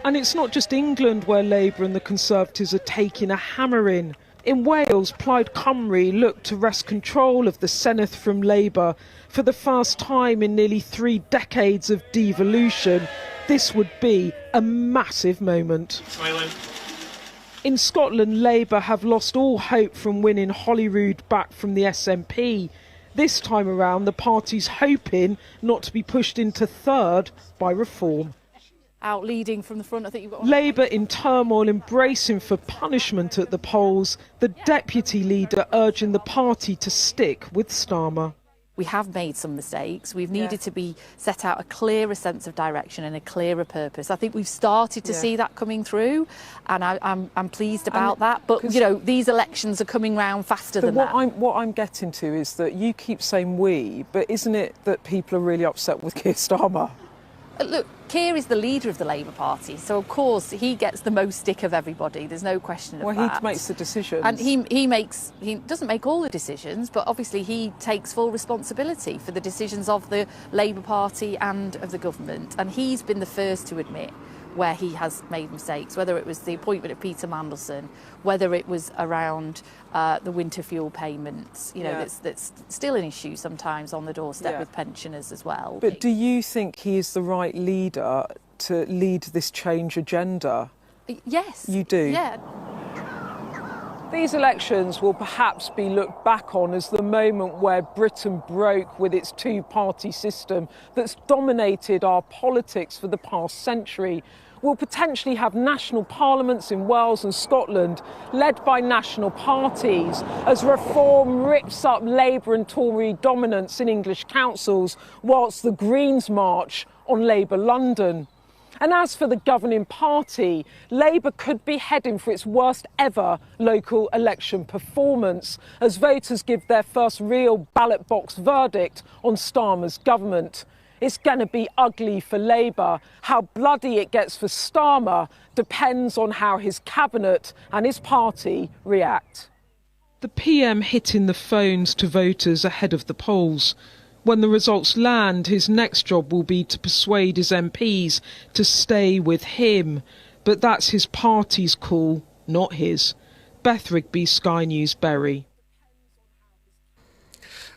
And it's not just England where Labour and the Conservatives are taking a hammering. In Wales, Plaid Cymru looked to wrest control of the Senedd from Labour. For the first time in nearly 3 decades of devolution, this would be a massive moment. In Scotland, Labour have lost all hope from winning Holyrood back from the SNP. This time around, the party's hoping not to be pushed into third by Reform. Out leading from the front, I think you've got... Labour in turmoil, embracing for punishment at the polls. The deputy leader urging the party to stick with Starmer. We have made some mistakes. We've needed to be set out a clearer sense of direction and a clearer purpose. I think we've started to see that coming through, and I'm pleased about that. But you know, these elections are coming round faster than that. What I'm getting to is that you keep saying we, but isn't it that people are really upset with Keir Starmer? Look, Keir is the leader of the Labour Party, so of course he gets the most stick of everybody. There's no question of that. Well, he makes the decisions. And he doesn't make all the decisions, but obviously he takes full responsibility for the decisions of the Labour Party and of the government. And he's been the first to admit where he has made mistakes, whether it was the appointment of Peter Mandelson, whether it was around the winter fuel payments. You know, that's still an issue sometimes on the doorstep with pensioners as well. But do you think he is the right leader to lead this change agenda? Yes. You do? Yeah. These elections will perhaps be looked back on as the moment where Britain broke with its two-party system that's dominated our politics for the past century. We'll potentially have national parliaments in Wales and Scotland led by national parties as Reform rips up Labour and Tory dominance in English councils whilst the Greens march on Labour London. And as for the governing party, Labour could be heading for its worst ever local election performance as voters give their first real ballot box verdict on Starmer's government. It's going to be ugly for Labour. How bloody it gets for Starmer depends on how his cabinet and his party react. The PM hitting the phones to voters ahead of the polls. When the results land, his next job will be to persuade his MPs to stay with him. But that's his party's call, not his. Beth Rigby, Sky News, Bury.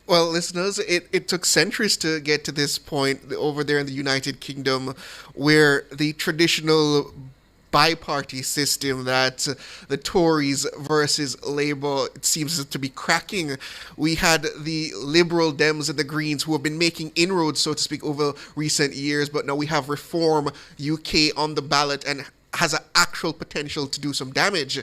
Well, listeners, it took centuries to get to this point over there in the United Kingdom, where the traditional bi-party system that the Tories versus Labour, it seems to be cracking. We had the Liberal Dems and the Greens who have been making inroads, so to speak, over recent years, but now we have Reform UK on the ballot and has an actual potential to do some damage.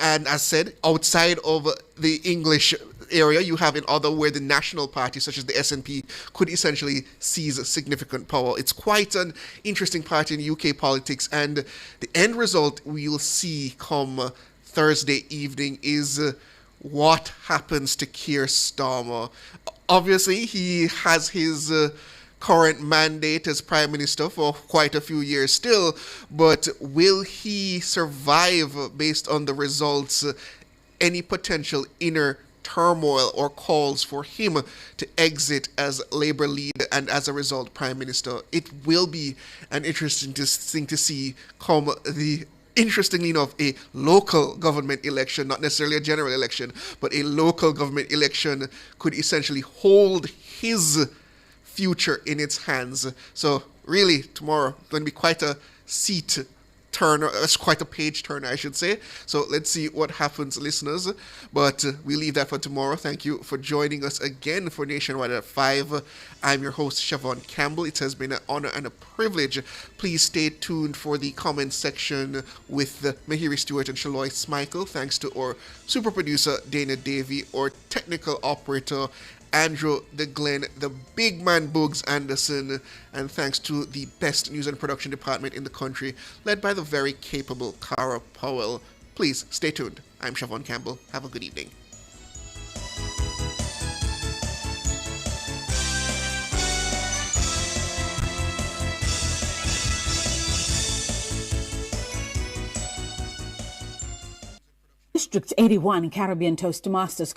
And as said, outside of the English area, you have in other where the national parties such as the SNP could essentially seize significant power. It's quite an interesting part in UK politics, and the end result we'll see come Thursday evening is what happens to Keir Starmer. Obviously, he has his current mandate as Prime Minister for quite a few years still, but will he survive based on the results any potential inner turmoil or calls for him to exit as Labour leader and as a result Prime Minister. It will be an interesting thing to see come the, interestingly enough, a local government election, not necessarily a general election, but a local government election could essentially hold his future in its hands. So really, tomorrow going to be quite a seat turner. It's quite a page turner, I should say. So let's see what happens, listeners. But we leave that for tomorrow. Thank you for joining us again for Nationwide at 5. I'm your host, Siobhan Campbell. It has been an honor and a privilege. Please stay tuned for the comment section with Mahiri Stewart and Shaloy Smikle. Thanks to our super producer, Dana Davey, our technical operator, Andrew the Glen, the big man Boogs Anderson, and thanks to the best news and production department in the country, led by the very capable Cara Powell. Please stay tuned. I'm Siobhan Campbell. Have a good evening. District 81 Caribbean Toastmasters